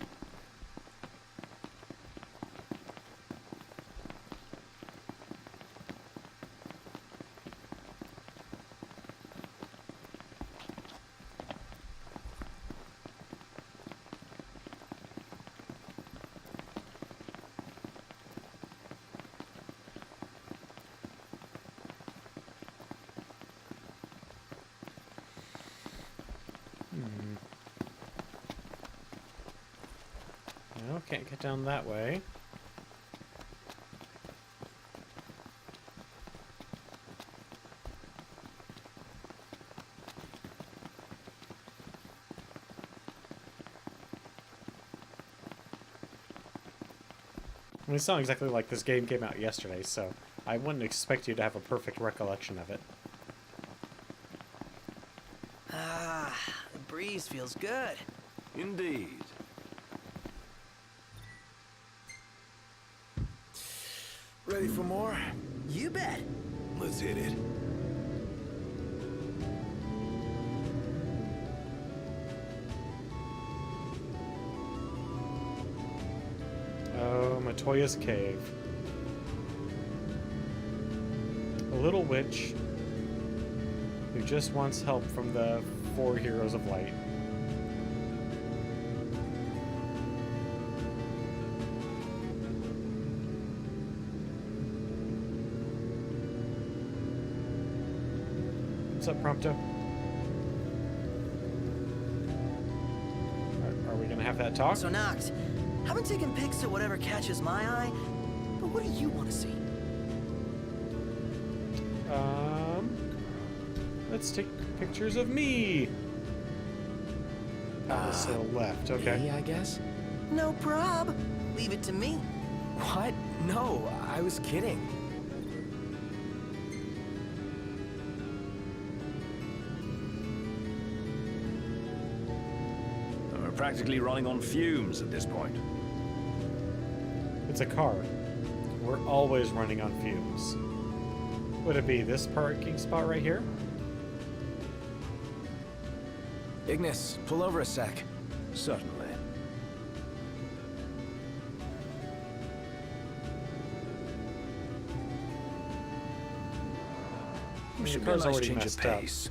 No, can't get down that way. I mean, it's not exactly like this game came out yesterday, so I wouldn't expect you to have a perfect recollection of it. Ah, the breeze feels good. Indeed. Ready for more? You bet. Let's hit it. Oh, Matoya's Cave. A little witch who just wants help from the 4 heroes of light. What's up, Prompto? Are we gonna have that talk? So, Nox, I've been taking pics of whatever catches my eye, but what do you want to see? Let's take pictures of me. So left, okay. Me, I guess? No prob. Leave it to me. What? No, I was kidding. We're practically running on fumes at this point. It's a car. We're always running on fumes. Would it be this parking spot right here? Ignis, pull over a sec. Certainly. The Should be a car's nice already change of messed up. pace.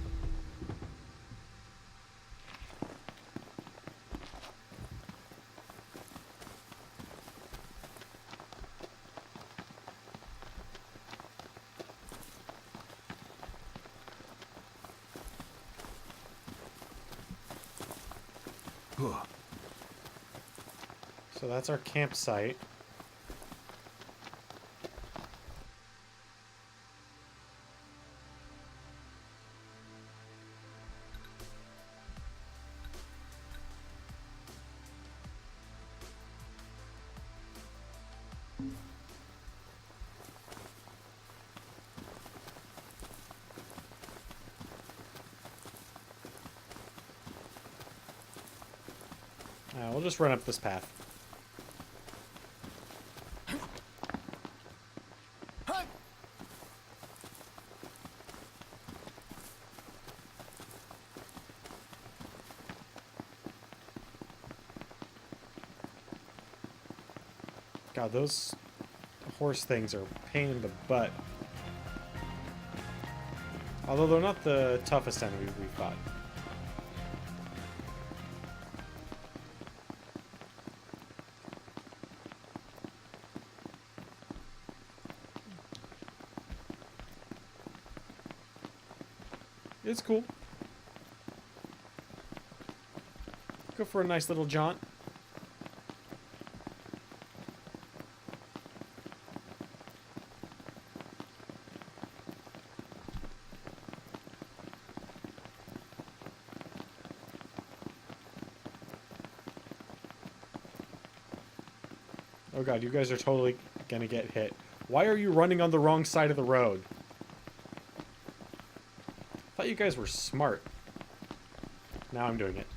So that's our campsite. We'll just run up this path. God, those horse things are a pain in the butt. Although they're not the toughest enemy we've fought. It's cool. Go for a nice little jaunt. Oh god, you guys are totally gonna get hit. Why are you running on the wrong side of the road? I thought you guys were smart. Now I'm doing it.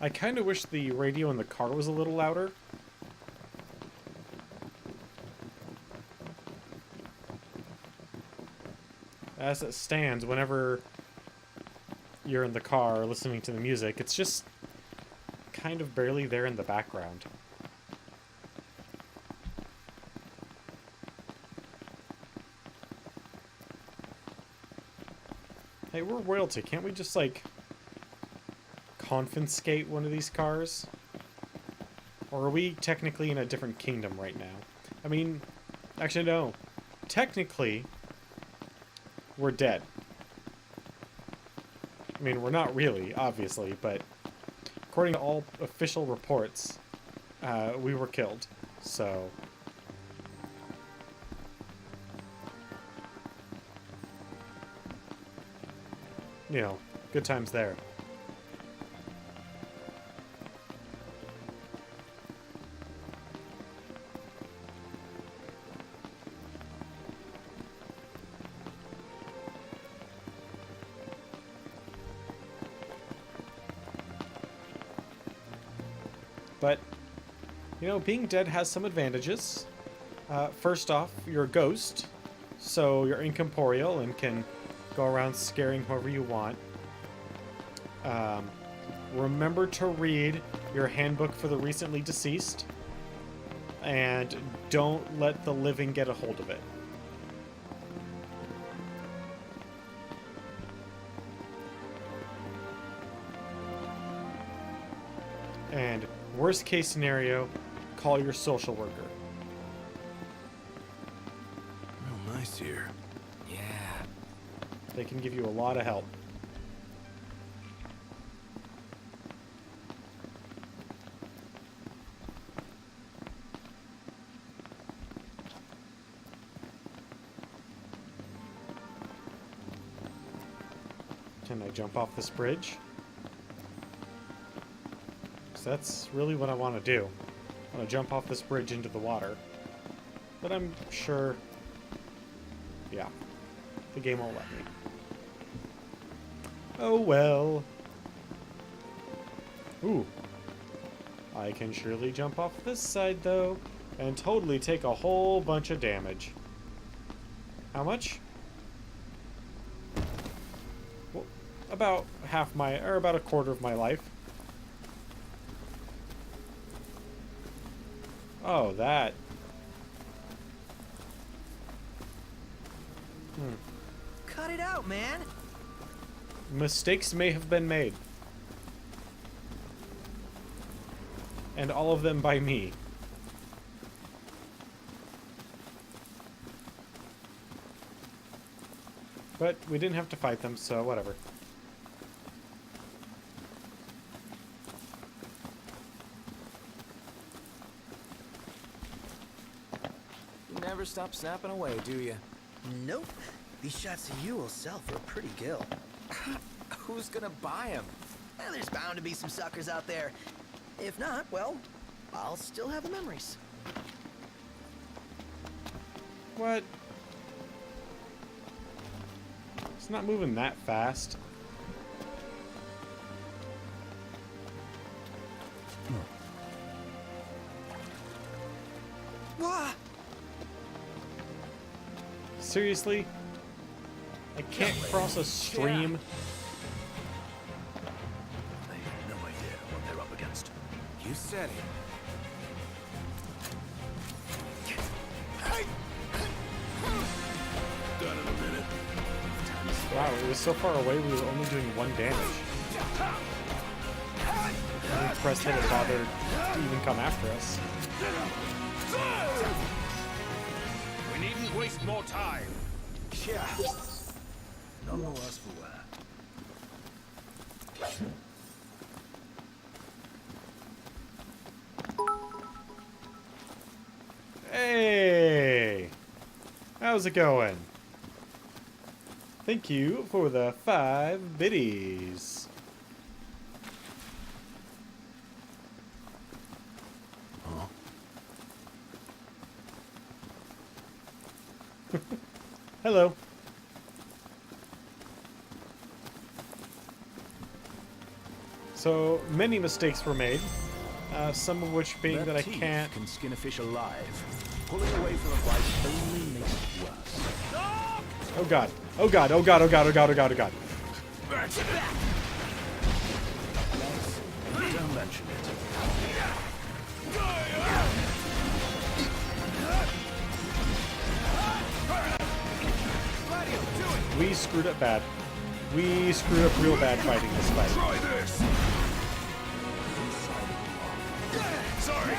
I kind of wish the radio in the car was a little louder. As it stands, whenever you're in the car listening to the music, it's just kind of barely there in the background. Hey, we're royalty. Can't we just, like, confiscate one of these cars? Or are we technically in a different kingdom right now? I mean, actually no. Technically, we're dead. I mean, we're not really, obviously, but according to all official reports, we were killed. So, you know, good times there. But, you know, being dead has some advantages. First off, you're a ghost, so you're incorporeal and can go around scaring whoever you want. Remember to read your handbook for the recently deceased, and don't let the living get a hold of it. And worst case scenario, call your social worker. Real nice here. Yeah. They can give you a lot of help. Can I jump off this bridge? That's really what I want to do. I want to jump off this bridge into the water. But I'm sure... yeah. The game won't let me. Oh well. Ooh. I can surely jump off this side, though, and totally take a whole bunch of damage. How much? Well, about half my... or about a quarter of my life. Oh, that. Cut it out, man! Mistakes may have been made. And all of them by me. But we didn't have to fight them, so whatever. Never stop snapping away, do you? Nope. These shots of you will sell for a pretty gill. Who's gonna buy them? There's bound to be some suckers out there. If not, well, I'll still have the memories. What? It's not moving that fast. Wah! Seriously? I can't cross a stream. They have no idea what they're up against. You said it. Done in a minute. Wow, it was so far away we were only doing 1 damage. I'm impressed that it bothered to even come after us. We needn't waste more time. Yeah. None the worse for wear. Hey! How's it going? Thank you for the 5 biddies. Hello. So, many mistakes were made. Some of which being that I teeth can't... can skin a fish alive. Pulling away from a bite only makes it worse. Oh god. Oh god, oh god, oh god, oh god, oh god, oh god. Don't mention it. We screwed up bad. We screwed up real bad fighting this fight. Try this. Sorry.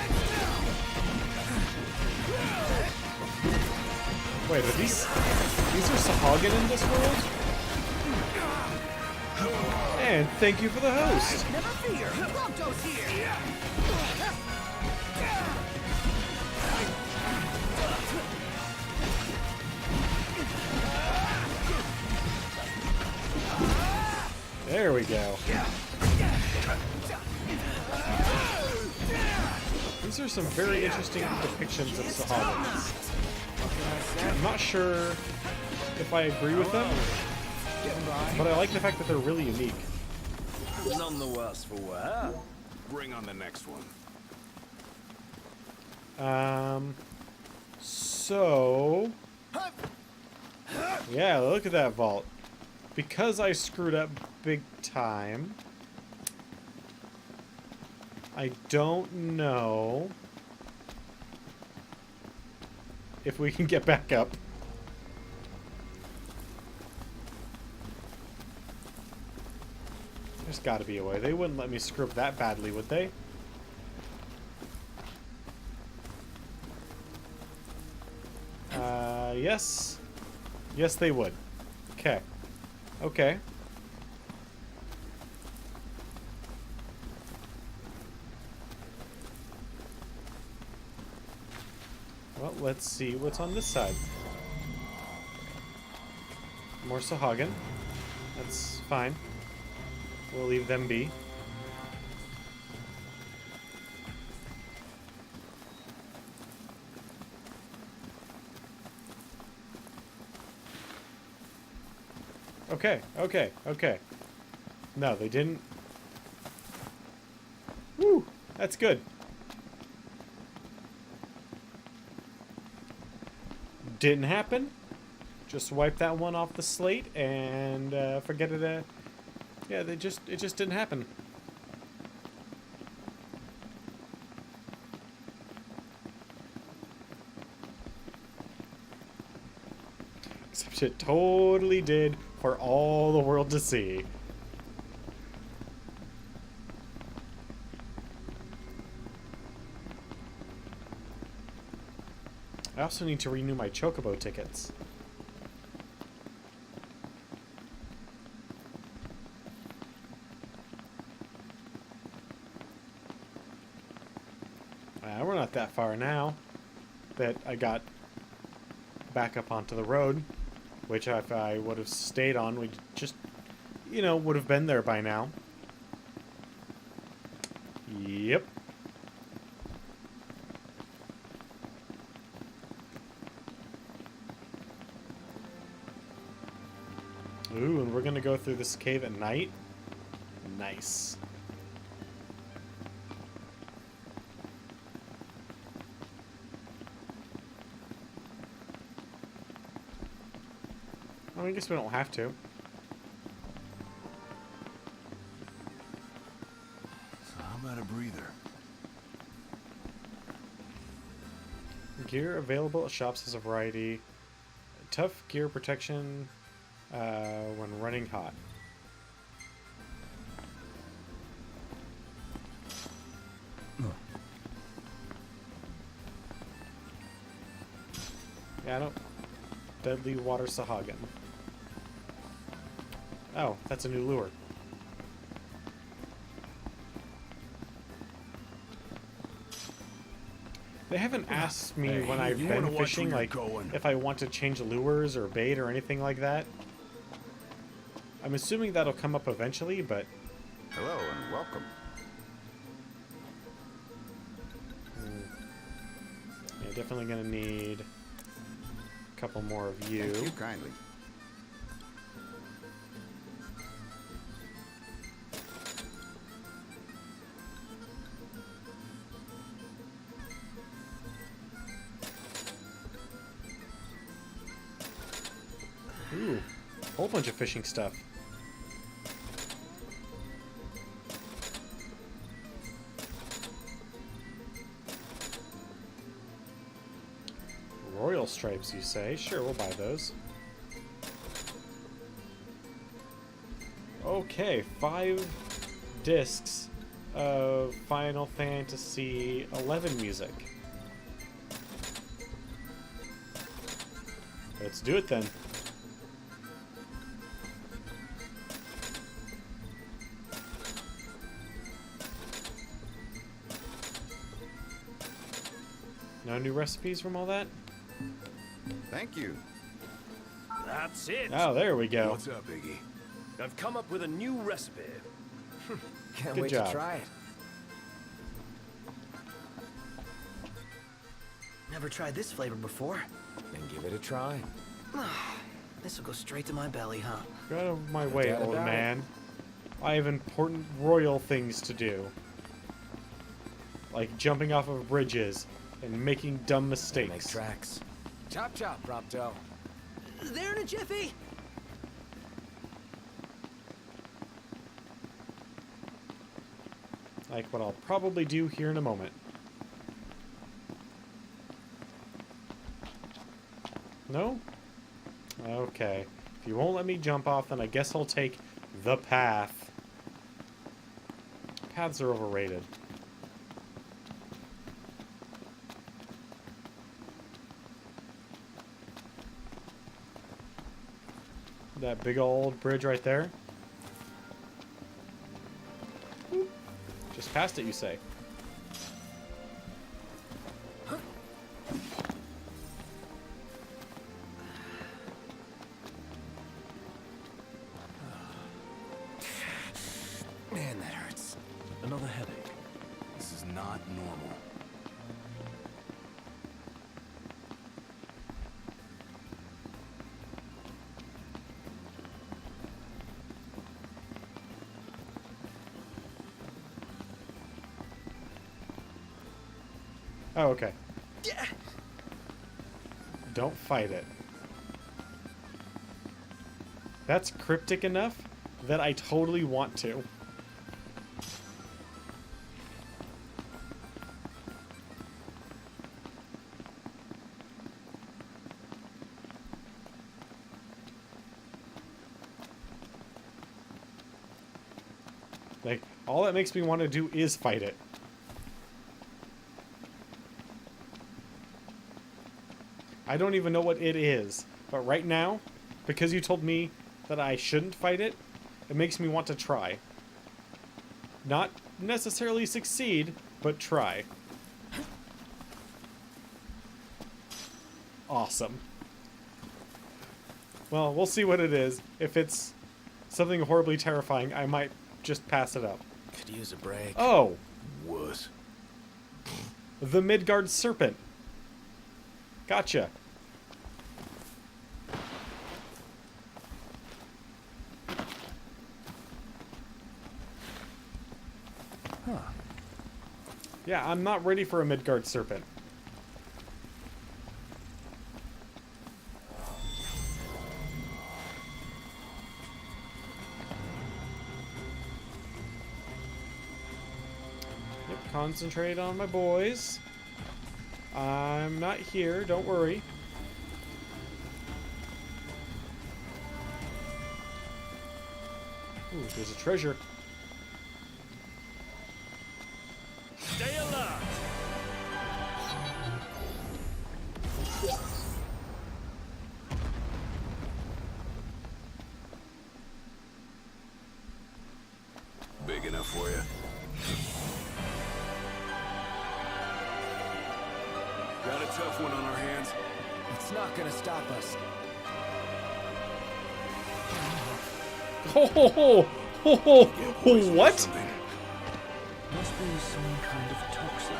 Wait, are these are Sahagin in this world? And thank you for the host. Never fear, Prompto's here! There we go. These are some very interesting depictions of Sahagins. I'm not sure if I agree with them, but I like the fact that they're really unique. None the worse for wear. Bring on the next one. So... Yeah, look at that vault. Because I screwed up big time, I don't know if we can get back up. There's gotta be a way. They wouldn't let me screw up that badly, would they? Yes. Yes, they would. Okay. Okay. Well, let's see what's on this side. More Sahagin. That's fine. We'll leave them be. Okay, okay, okay. No, they didn't. Woo! That's good. Didn't happen. Just wipe that one off the slate and forget it. Yeah, it just didn't happen. Except it totally did for all the world to see. I also need to renew my Chocobo tickets. We're not that far now that I got back up onto the road, which if I would have stayed on, we'd just... you know, would have been there by now. Yep. Ooh, and we're gonna go through this cave at night? Nice. I guess we don't have to. So how about a breather? Gear available at shops has a variety. Tough gear protection when running hot. Yeah, I don't. Deadly water Sahagan. Oh, that's a new lure. They haven't asked me when I've you been wanna watch fishing, where like, you're going. if I want to change lures or bait or anything like that. I'm assuming that'll come up eventually, but... Hello and welcome. Yeah, definitely gonna need a couple more of you. Thank you kindly. Ooh, a whole bunch of fishing stuff. Royal stripes, you say? Sure, we'll buy those. Okay, 5 discs of Final Fantasy XI music. Let's do it then. No new recipes from all that? Thank you. That's it. Oh, there we go. What's up, Iggy? I've come up with a new recipe. Can't Good wait job. to try it. Never tried this flavor before. Then give it a try. This will go straight to my belly, huh? Get out of my way, doubt old about it. man. I have important royal things to do. Like jumping off of bridges and making dumb Make mistakes. tracks. Chop chop, Prompto. There in a jiffy. Like what I'll probably do here in a moment. No? Okay. If you won't let me jump off, then I guess I'll take the path. Paths are overrated. That big old bridge right there. Just past it, you say? Man, that hurts. Another headache. This is not normal. Oh, okay. Don't fight it. That's cryptic enough that I totally want to. Like, all that makes me want to do is fight it. I don't even know what it is, but right now, because you told me that I shouldn't fight it, it makes me want to try. Not necessarily succeed, but try. Awesome. Well, we'll see what it is. If it's something horribly terrifying, I might just pass it up. Could use a break. Oh! Wuss. The Midgard Serpent. Gotcha. Huh. Yeah, I'm not ready for a Midgard Serpent. Yep, concentrate on my boys. I'm not here, don't worry. Ooh, there's a treasure. Stay alert! Big enough for you? Got a tough one on our hands. It's not gonna stop us. Ho ho ho! Ho ho! Poison or What? something. Must be some kind of toxin.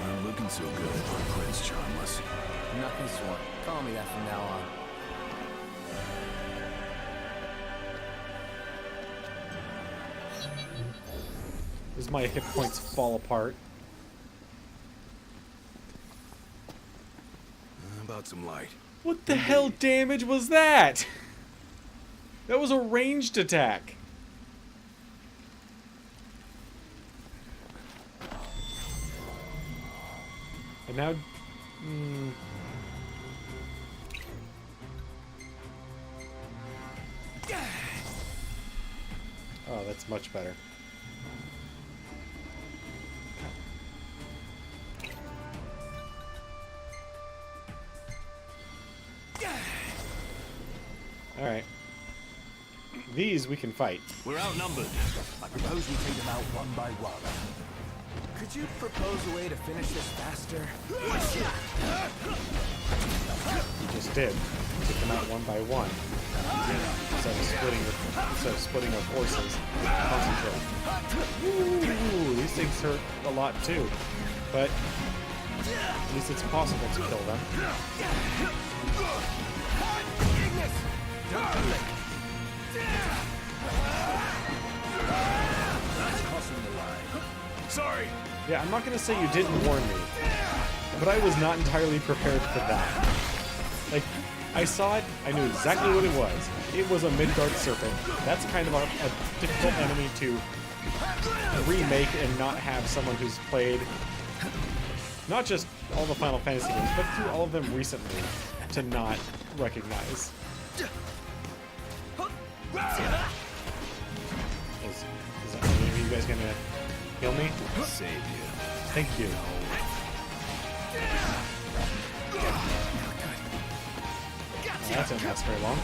Not looking so good, Prince Charmless. Not this one. Call me that from now on. As my hit points fall apart. About some light. What the hell damage was that? That was a ranged attack. And now... Oh, that's much better. Alright. These we can fight. We're outnumbered. I propose we take them out one by one. Could you propose a way to finish this faster? We just did. Took them out one by one. Instead of splitting our forces. Concentrate. Ooh, these things hurt a lot too. But at least it's possible to kill them. Sorry. Yeah, I'm not gonna say you didn't warn me, but I was not entirely prepared for that. Like, I saw it, I knew exactly what it was. It was a Midgard Serpent. That's kind of a difficult enemy to remake and not have someone who's played not just all the Final Fantasy games, but through all of them recently to not recognize. Is any of you guys gonna heal me? Save you. Thank you. Oh, that didn't last very long.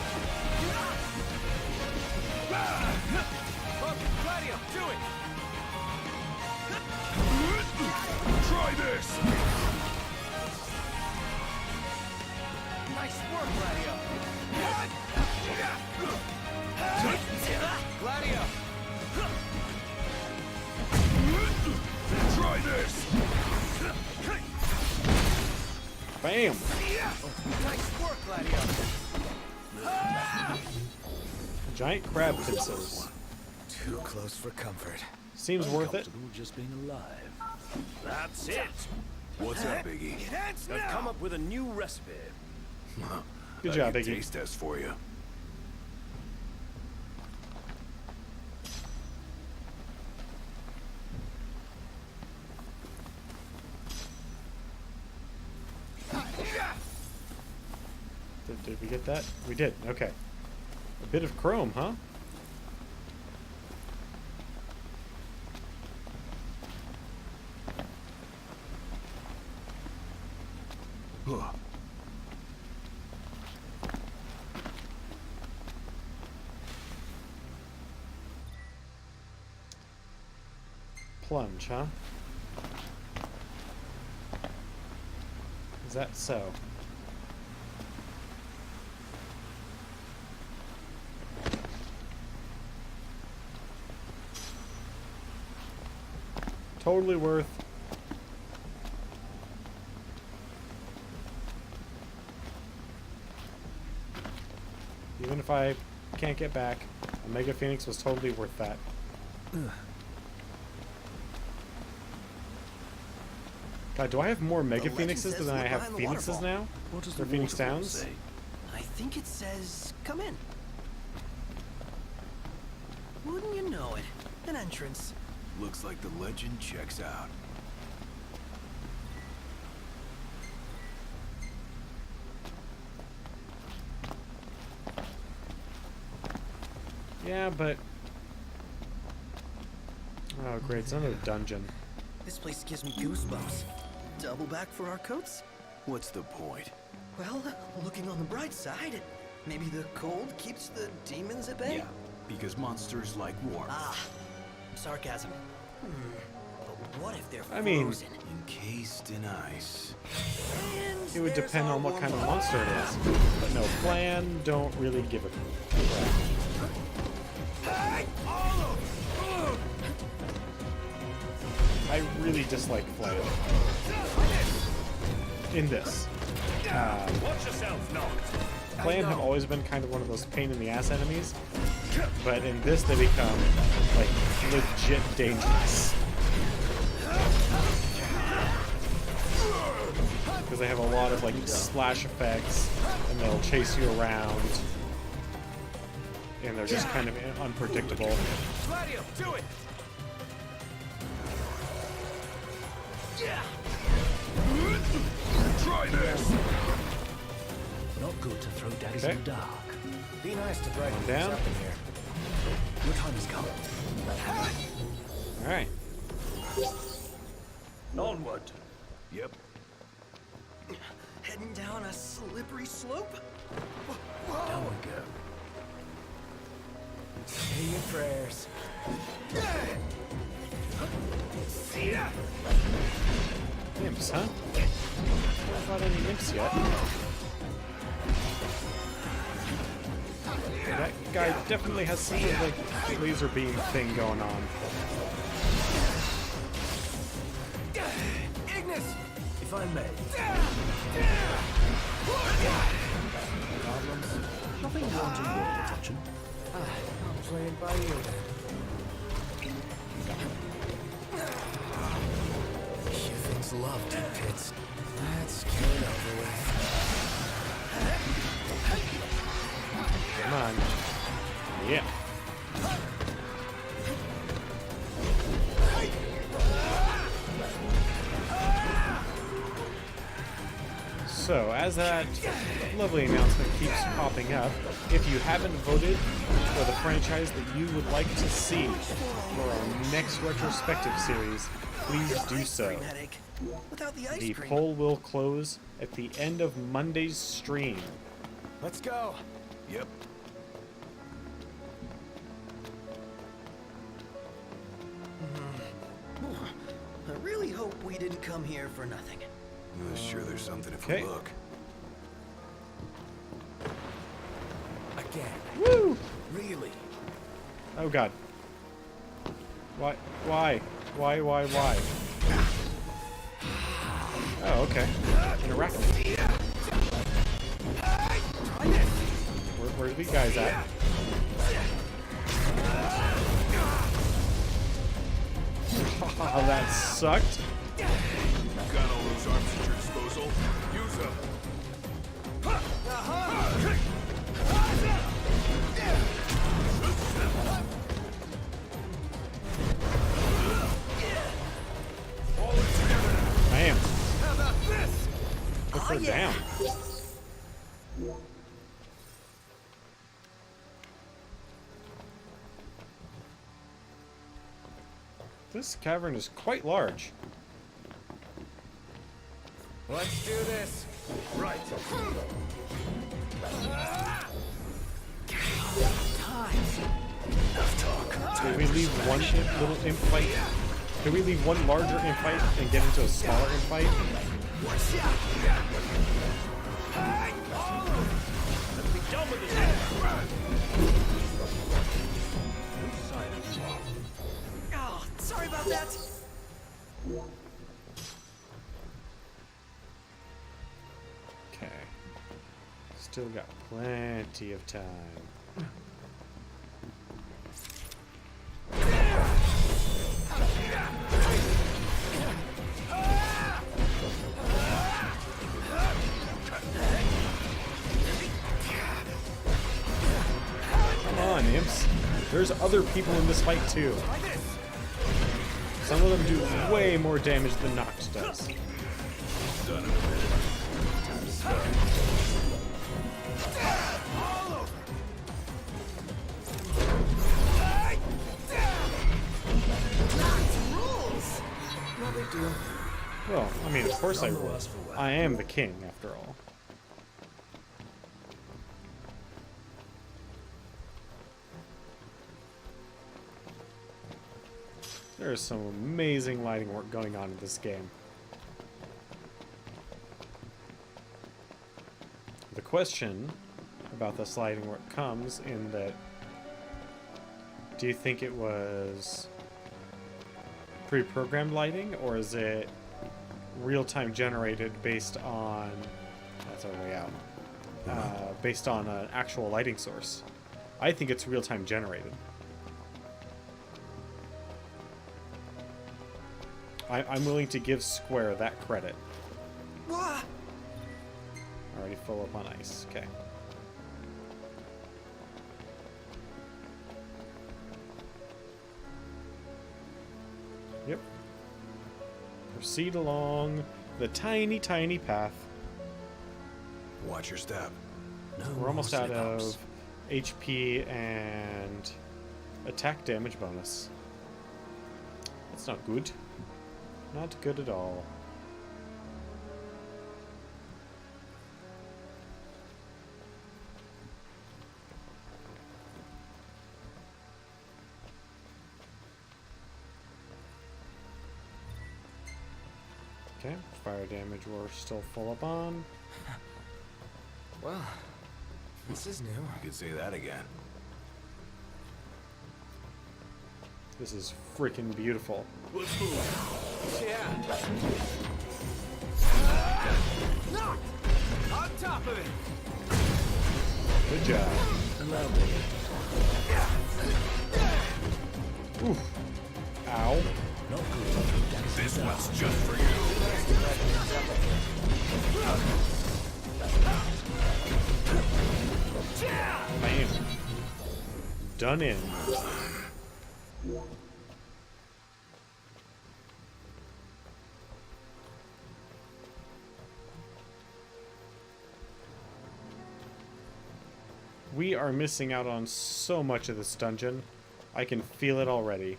Try this. Nice work, Gladio. Gladio. Try this. Bam! Nice work, Gladio. Giant crab pincers. Too close for comfort. Seems worth it. Comfortable just being alive. That's it. What's up, Biggie? I've come up with a new recipe. Good I job, can Biggie. Taste test for you. Did we get that? We did. Okay. A bit of chrome, huh? Huh. Plunge, huh? Is that so? Totally worth. Even if I can't get back, a Mega Phoenix was totally worth that. God, do I have more Mega Phoenixes than I have Phoenixes now? What does Or the Phoenix waterfall Downs? say? I think it says, come in. Wouldn't you know it? An entrance. Looks like the legend checks out. Yeah, but... Oh, great. It's another dungeon. This place gives me goosebumps. Double back for our coats? What's the point? Well, looking on the bright side, maybe the cold keeps the demons at bay? Yeah, because monsters like warmth. Ah, sarcasm. But what if they're I mean- frozen? Encased in ice. And It would there's depend our on what warm kind of water. monster it is. But no, Flan don't really give a crap. I really dislike Flan. In this. Watch yourself, Noct. Flan have always been kind of one of those pain in the ass enemies. But in this they become, like, legit dangerous. Because they have a lot of, like, slash effects, and they'll chase you around. And they're just kind of unpredictable. Gladio, do it! Try this! Not good to throw daddies Okay. in the dark. Be nice to brighten One things down. up in here. Your time has come. Alright. Onward. Yep. Heading down a slippery slope? Down we go. Say your prayers. Imps, huh? Not got any imps yet. That guy definitely has some sort of, like, laser beam thing going on. Ignis, if I may. Problems? Nothing wanting your attention. I'll play it by ear then. Humans love deep pits. Let's get it over with. Come on. Yeah. So, as that lovely announcement keeps popping up, if you haven't voted for the franchise that you would like to see for our next retrospective series, please do so. Cream headache. Without the ice The cream. poll will close at the end of Monday's stream. Let's go. Yep. I really hope we didn't come here for nothing. Sure there's something if Okay. we look. Again. Woo! Really? Oh god. Why? Why? Why? Oh, okay. An arachnid. Where are these guys at? Oh, that sucked. Got all those arms at your disposal. Use them. Man. Look her down. This cavern is quite large. Let's do this. Right. Did we leave one little imp fight? Did we leave one larger imp fight and get into a smaller imp fight? Oh, sorry about that. Still got plenty of time. Come on, imps. There's other people in this fight too. Some of them do way more damage than Noct does. Done in a minute. Time to start. Well, I mean, of course I rule. I am the king, after all. There is some amazing lighting work going on in this game. The question about this lighting work comes in that, do you think it was pre-programmed lighting, or is it real-time generated based on, that's our way out, based on an actual lighting source? I think it's real-time generated. I'm willing to give Square that credit. Already full up on ice. Okay. Yep. Proceed along the tiny, tiny path. Watch your step. We're almost out of HP and attack damage bonus. That's not good. Not good at all. Okay, fire damage we're still full up on. Well, this is new. I could say that again. This is freaking beautiful. Let's move. Yeah. Knock! On top of it! Good job. Oof. Ow. This one's just for you. Bam. Done in. We are missing out on so much of this dungeon. I can feel it already.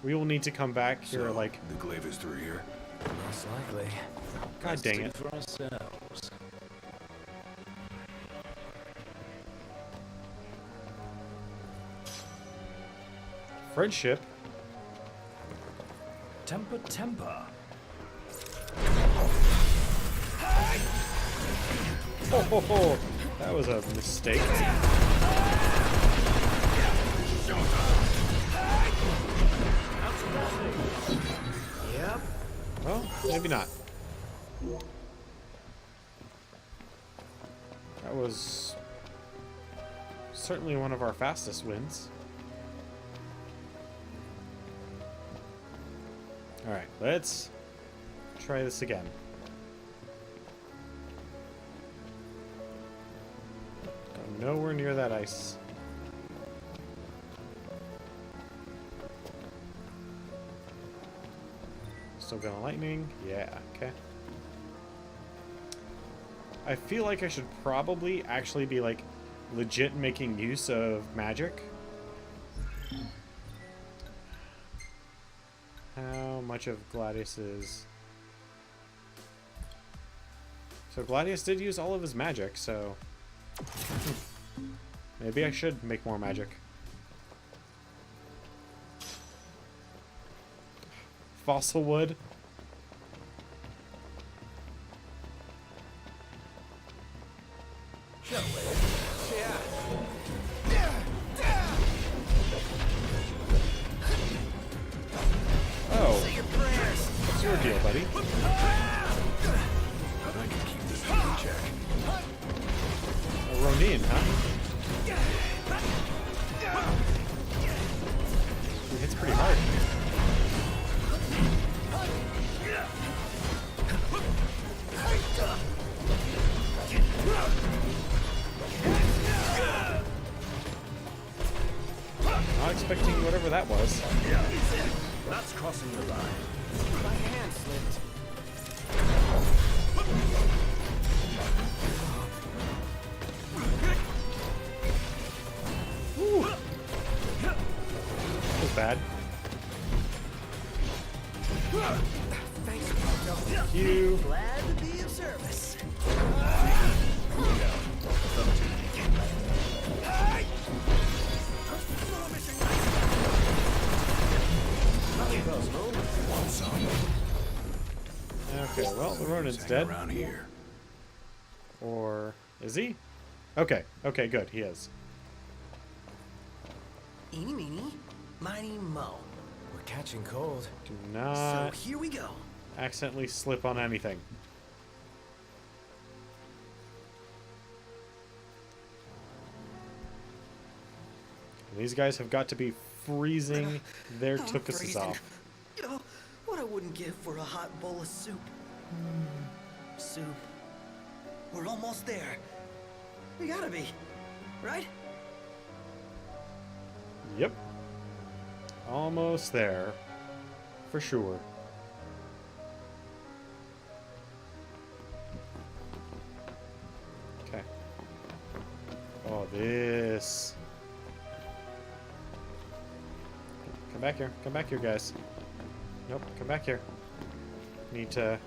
We will need to come back here, So, like... the glaive is through here. Most likely. God dang it. For ourselves. Friendship? Temper, temper. Ho ho ho! That was a mistake. Yep. Well, maybe not. That was certainly one of our fastest wins. Alright, let's try this again. Go nowhere near that ice. Still gonna lightning? Yeah, okay. I feel like I should probably actually be like legit making use of magic. How much of Gladius's... So Gladius did use all of his magic, so... Maybe I should make more magic. Fossil wood. Oh. What's your deal, buddy? I can keep this thing in check. seeing, huh? He hits pretty hard. Not expecting whatever that was. That's crossing the line. My hand slipped. Woo. That was bad. Thanks, Ponto. Thank you. Glad to be of service. Okay, well, the Ronin's Hang dead. around here. Or is he? Okay, okay, good. He is. Eeny, meeny, miny, mo. We're catching cold. Do So not here we go. accidentally slip on anything. These guys have got to be freezing their I'm tukuses freezing. off. Oh, what I wouldn't give for a hot bowl of soup. Soup. We're almost there. We gotta be, right? Yep. Almost there. For sure. Okay. Oh, this. Come back here. Come back here, guys. Nope, come back here. Need to...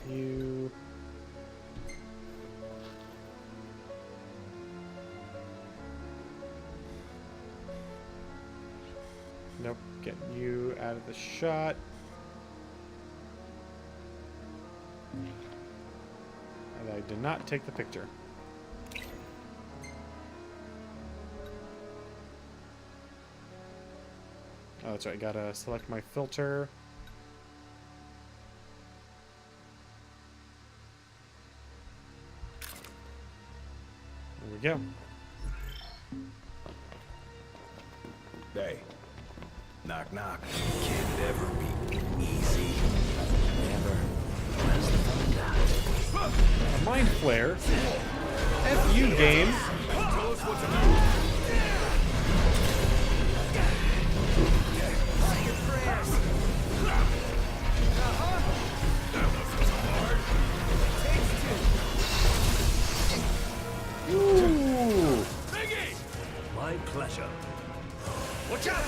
you... Nope, get you out of the shot. And I did not take the picture. Oh, that's right, gotta select my filter. There we go. Hey. Knock, knock. Can it ever be easy? Never. A mind flare? F you, game. Tell us what to do. Ooh. Biggie! My pleasure. Watch out!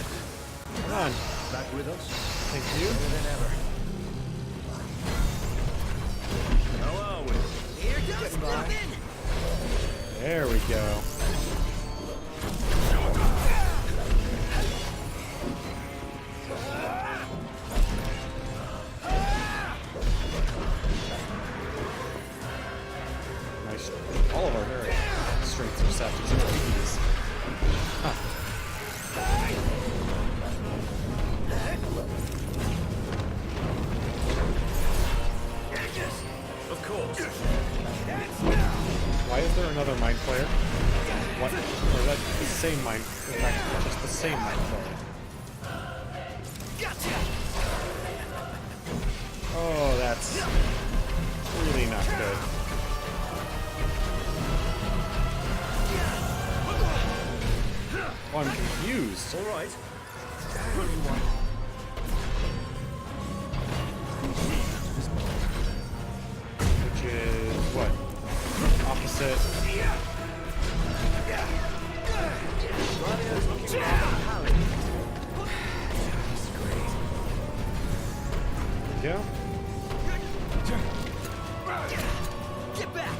Come on. Back with us? Thank you. How are we? Here goes nothing. There we go. Nice. All of our strengths are set to 0 keys. Huh. Of course. Why is there another mind flare? What? Or is that the same mind? In fact, just the same mind flare. Oh, that's really not good. Oh, I'm confused. All right. Which is what? Opposite. There we go. Get back.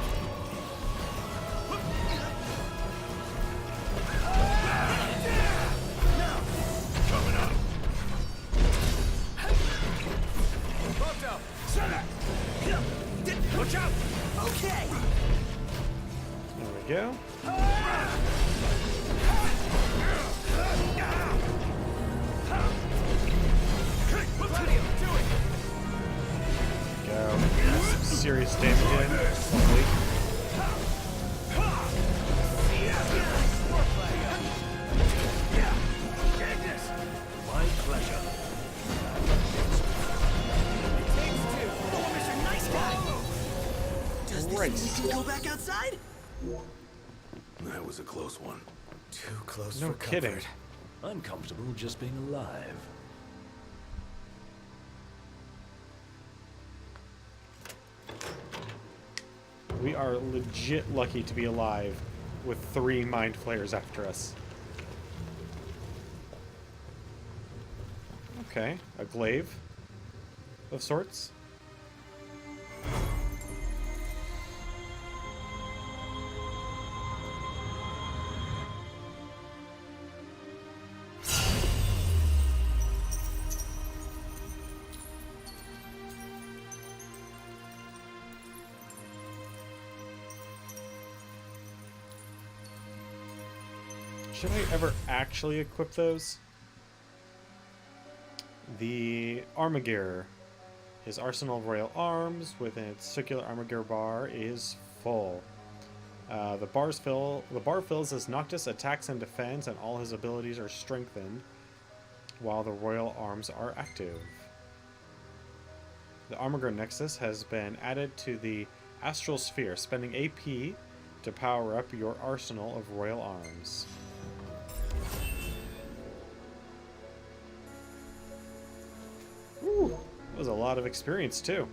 Coming up. Watch out! Okay. There we go. Go. Some serious damage in. Lovely. My pleasure. Does this mean we can go back outside? That was a close one. Too close No for kidding. comfort. I'm comfortable just being alive. We are legit lucky to be alive with 3 mind flayers after us. Okay, a glaive of sorts. Should I ever actually equip those? The armor gear. His arsenal of royal arms within its circular armor gear bar is full. The bar fills as Noctis attacks and defends, and all his abilities are strengthened while the royal arms are active. The armor gear nexus has been added to the astral sphere, spending AP to power up your arsenal of royal arms. Ooh, that was a lot of experience too.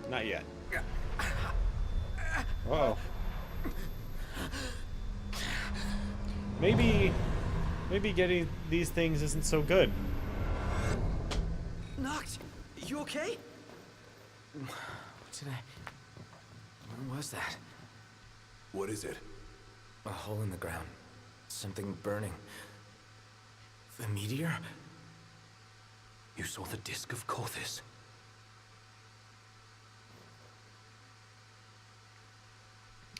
Not yet. Uh-oh. Maybe getting these things isn't so good. Noct, you okay? What did I... Where was that? What is it? A hole in the ground. Something burning. The meteor? You saw the disc of Corthis.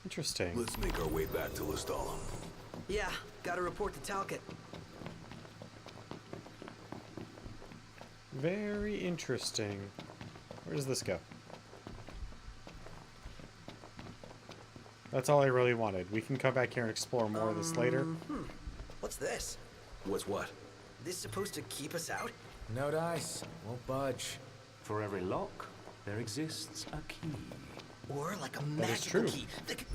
Interesting. Let's make our way back to Lestallum. Yeah, gotta report to Talcott. Very interesting. Where does this go? That's all I really wanted. We can come back here and explore more of this later. What's this? What's what? This supposed to keep us out? No dice. Won't budge. For every lock, there exists a key. Or like a That is magical true. key that can...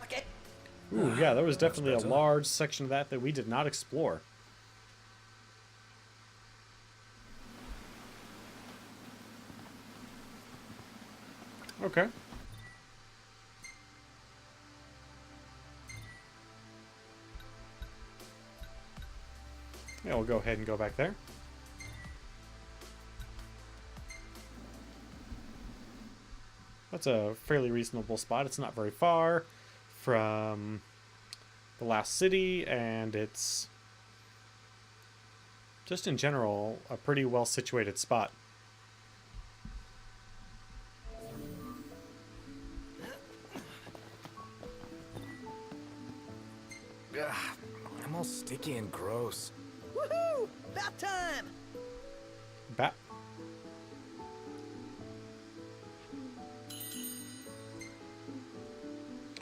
Okay. Ooh, yeah, there was definitely a large section of that we did not explore. Okay. Yeah, we'll go ahead and go back there. That's a fairly reasonable spot. It's not very far from the last city, and it's just in general a pretty well situated spot. Ugh, I'm all sticky and gross. Woohoo! About time! Bat.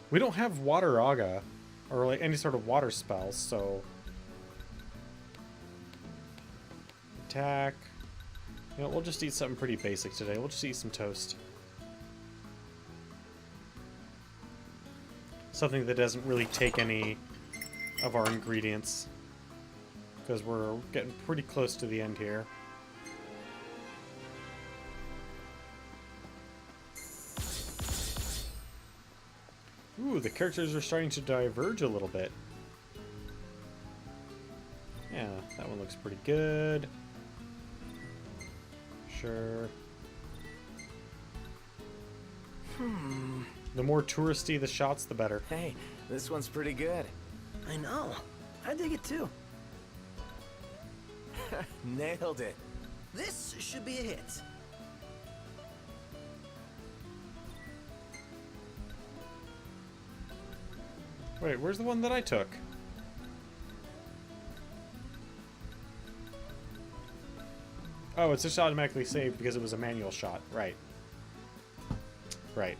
We don't have water aga or like any sort of water spells, so attack. You know, we'll just eat something pretty basic today. We'll just eat some toast. Something that doesn't really take any of our ingredients, because we're getting pretty close to the end here. Ooh, the characters are starting to diverge a little bit. Yeah, that one looks pretty good. Sure. The more touristy the shots, the better. Hey, this one's pretty good. I know. I dig it too. Nailed it. This should be a hit. Wait, where's the one that I took? Oh, it's just automatically saved because it was a manual shot. Right. Right.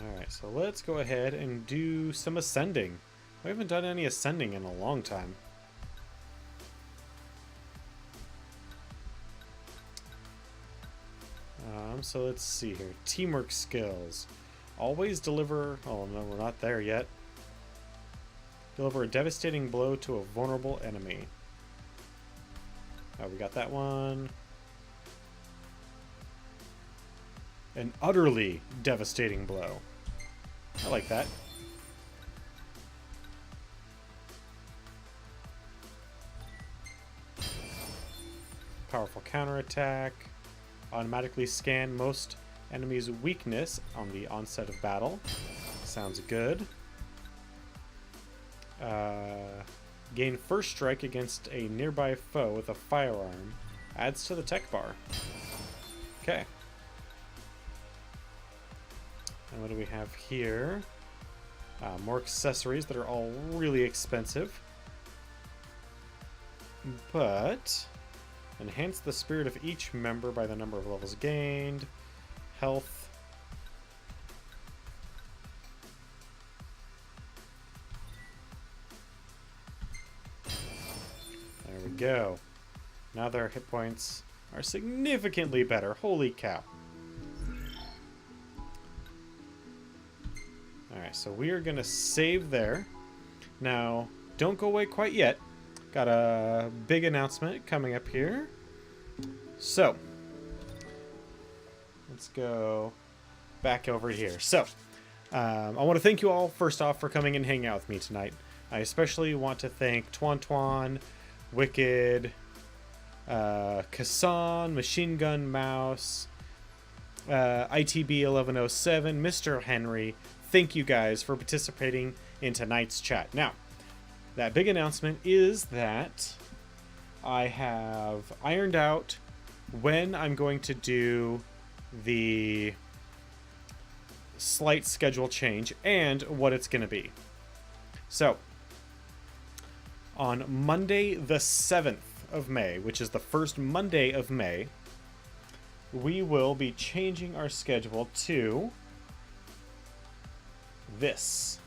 Alright, so let's go ahead and do some ascending. We haven't done any ascending in a long time. So let's see here. Teamwork skills. Always deliver... Oh, no, we're not there yet. Deliver a devastating blow to a vulnerable enemy. Oh, we got that one. An utterly devastating blow. I like that. Powerful counterattack. Automatically scan most enemies' weakness on the onset of battle. Sounds good. Gain first strike against a nearby foe with a firearm. Adds to the tech bar. Okay. And what do we have here? More accessories that are all really expensive. But... enhance the spirit of each member by the number of levels gained. Health. There we go. Now their hit points are significantly better. Holy cow. Alright, so we are going to save there. Now, don't go away quite yet. Got a big announcement coming up here. So, let's go back over here. So, I want to thank you all, first off, for coming and hanging out with me tonight. I especially want to thank Twan, Wicked, Kassan, Machine Gun Mouse, ITB1107, Mr. Henry. Thank you guys for participating in tonight's chat. Now, that big announcement is that I have ironed out when I'm going to do the slight schedule change and what it's going to be. So, on Monday the 7th of May, which is the first Monday of May, we will be changing our schedule to this.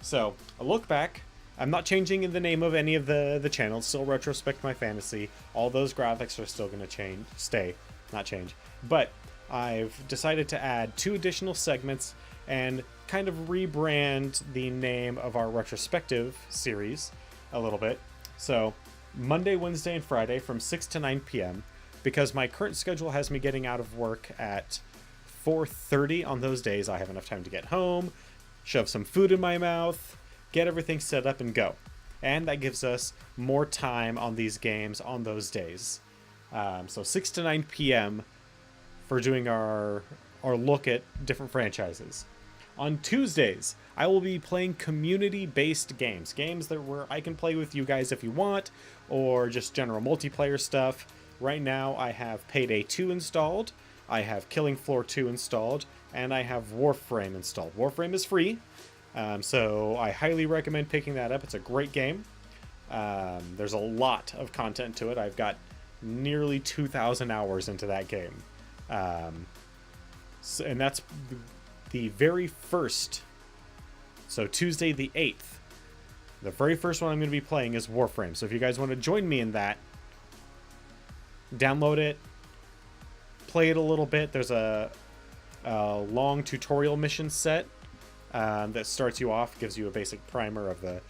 So, a look back. I'm not changing the name of any of the channels. Still Retrospect My Fantasy. All those graphics are still going to not change. But I've decided to add 2 additional segments and kind of rebrand the name of our retrospective series a little bit. So Monday, Wednesday, and Friday from 6 to 9 p.m. because my current schedule has me getting out of work at 4:30 on those days. I have enough time to get home, shove some food in my mouth, get everything set up and go. And that gives us more time on these games on those days. So 6 to 9 p.m. for doing our look at different franchises. On Tuesdays, I will be playing community-based games. Games where I can play with you guys if you want, or just general multiplayer stuff. Right now, I have Payday 2 installed, I have Killing Floor 2 installed, and I have Warframe installed. Warframe is free. So I highly recommend picking that up. It's a great game. There's a lot of content to it. I've got nearly 2,000 hours into that game. And that's the very first. So Tuesday the 8th. The very first one I'm going to be playing is Warframe. So if you guys want to join me in that, download it, play it a little bit. There's a long tutorial mission set. That starts you off, gives you a basic primer of the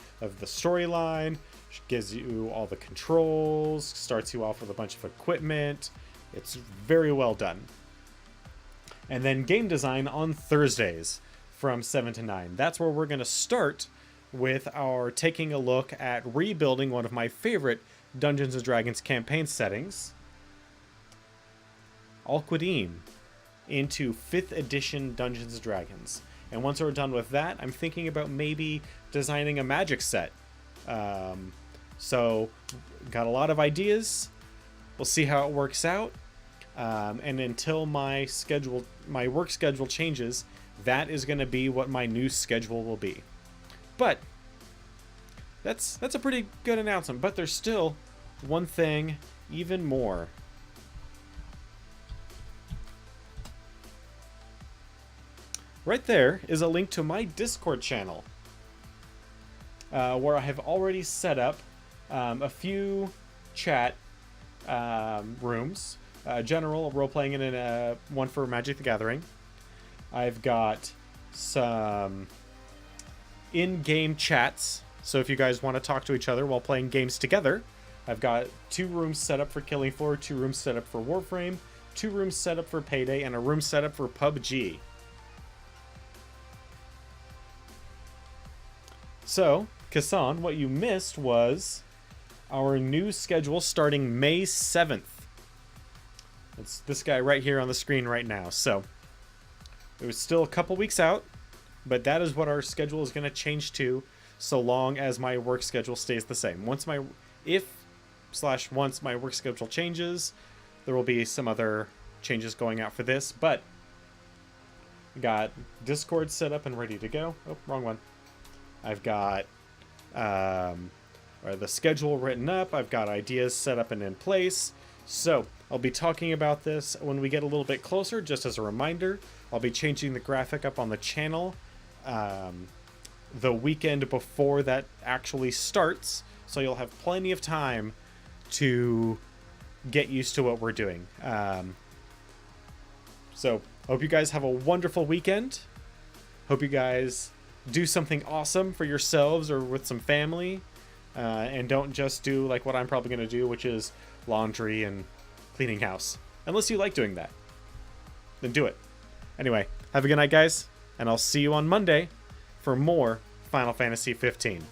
storyline, gives you all the controls, starts you off with a bunch of equipment. It's very well done. And then game design on Thursdays from 7 to 9. That's where we're going to start with our taking a look at rebuilding one of my favorite Dungeons & Dragons campaign settings, Alquadine, into 5th edition Dungeons & Dragons. And once we're done with that, I'm thinking about maybe designing a magic set. So, got a lot of ideas. We'll see how it works out. And until my work schedule changes, that is going to be what my new schedule will be. But That's a pretty good announcement, but there's still one thing even more. Right there is a link to my Discord channel, where I have already set up a few chat rooms. General role-playing and one for Magic the Gathering. I've got some in-game chats, so if you guys want to talk to each other while playing games together, I've got 2 rooms set up for Killing Floor, 2 rooms set up for Warframe, 2 rooms set up for Payday, and a room set up for PUBG. So, Kassan, what you missed was our new schedule starting May 7th. It's this guy right here on the screen right now. So, it was still a couple weeks out, but that is what our schedule is going to change to, so long as my work schedule stays the same. Once my work schedule changes, there will be some other changes going out for this, but got Discord set up and ready to go. Oh, wrong one. I've got the schedule written up. I've got ideas set up and in place. So I'll be talking about this when we get a little bit closer. Just as a reminder, I'll be changing the graphic up on the channel the weekend before that actually starts, so you'll have plenty of time to get used to what we're doing. So hope you guys have a wonderful weekend. Hope you guys do something awesome for yourselves or with some family, and don't just do like what I'm probably going to do, which is laundry and cleaning house. Unless you like doing that, then do it. Anyway, have a good night, guys, and I'll see you on Monday for more Final Fantasy 15.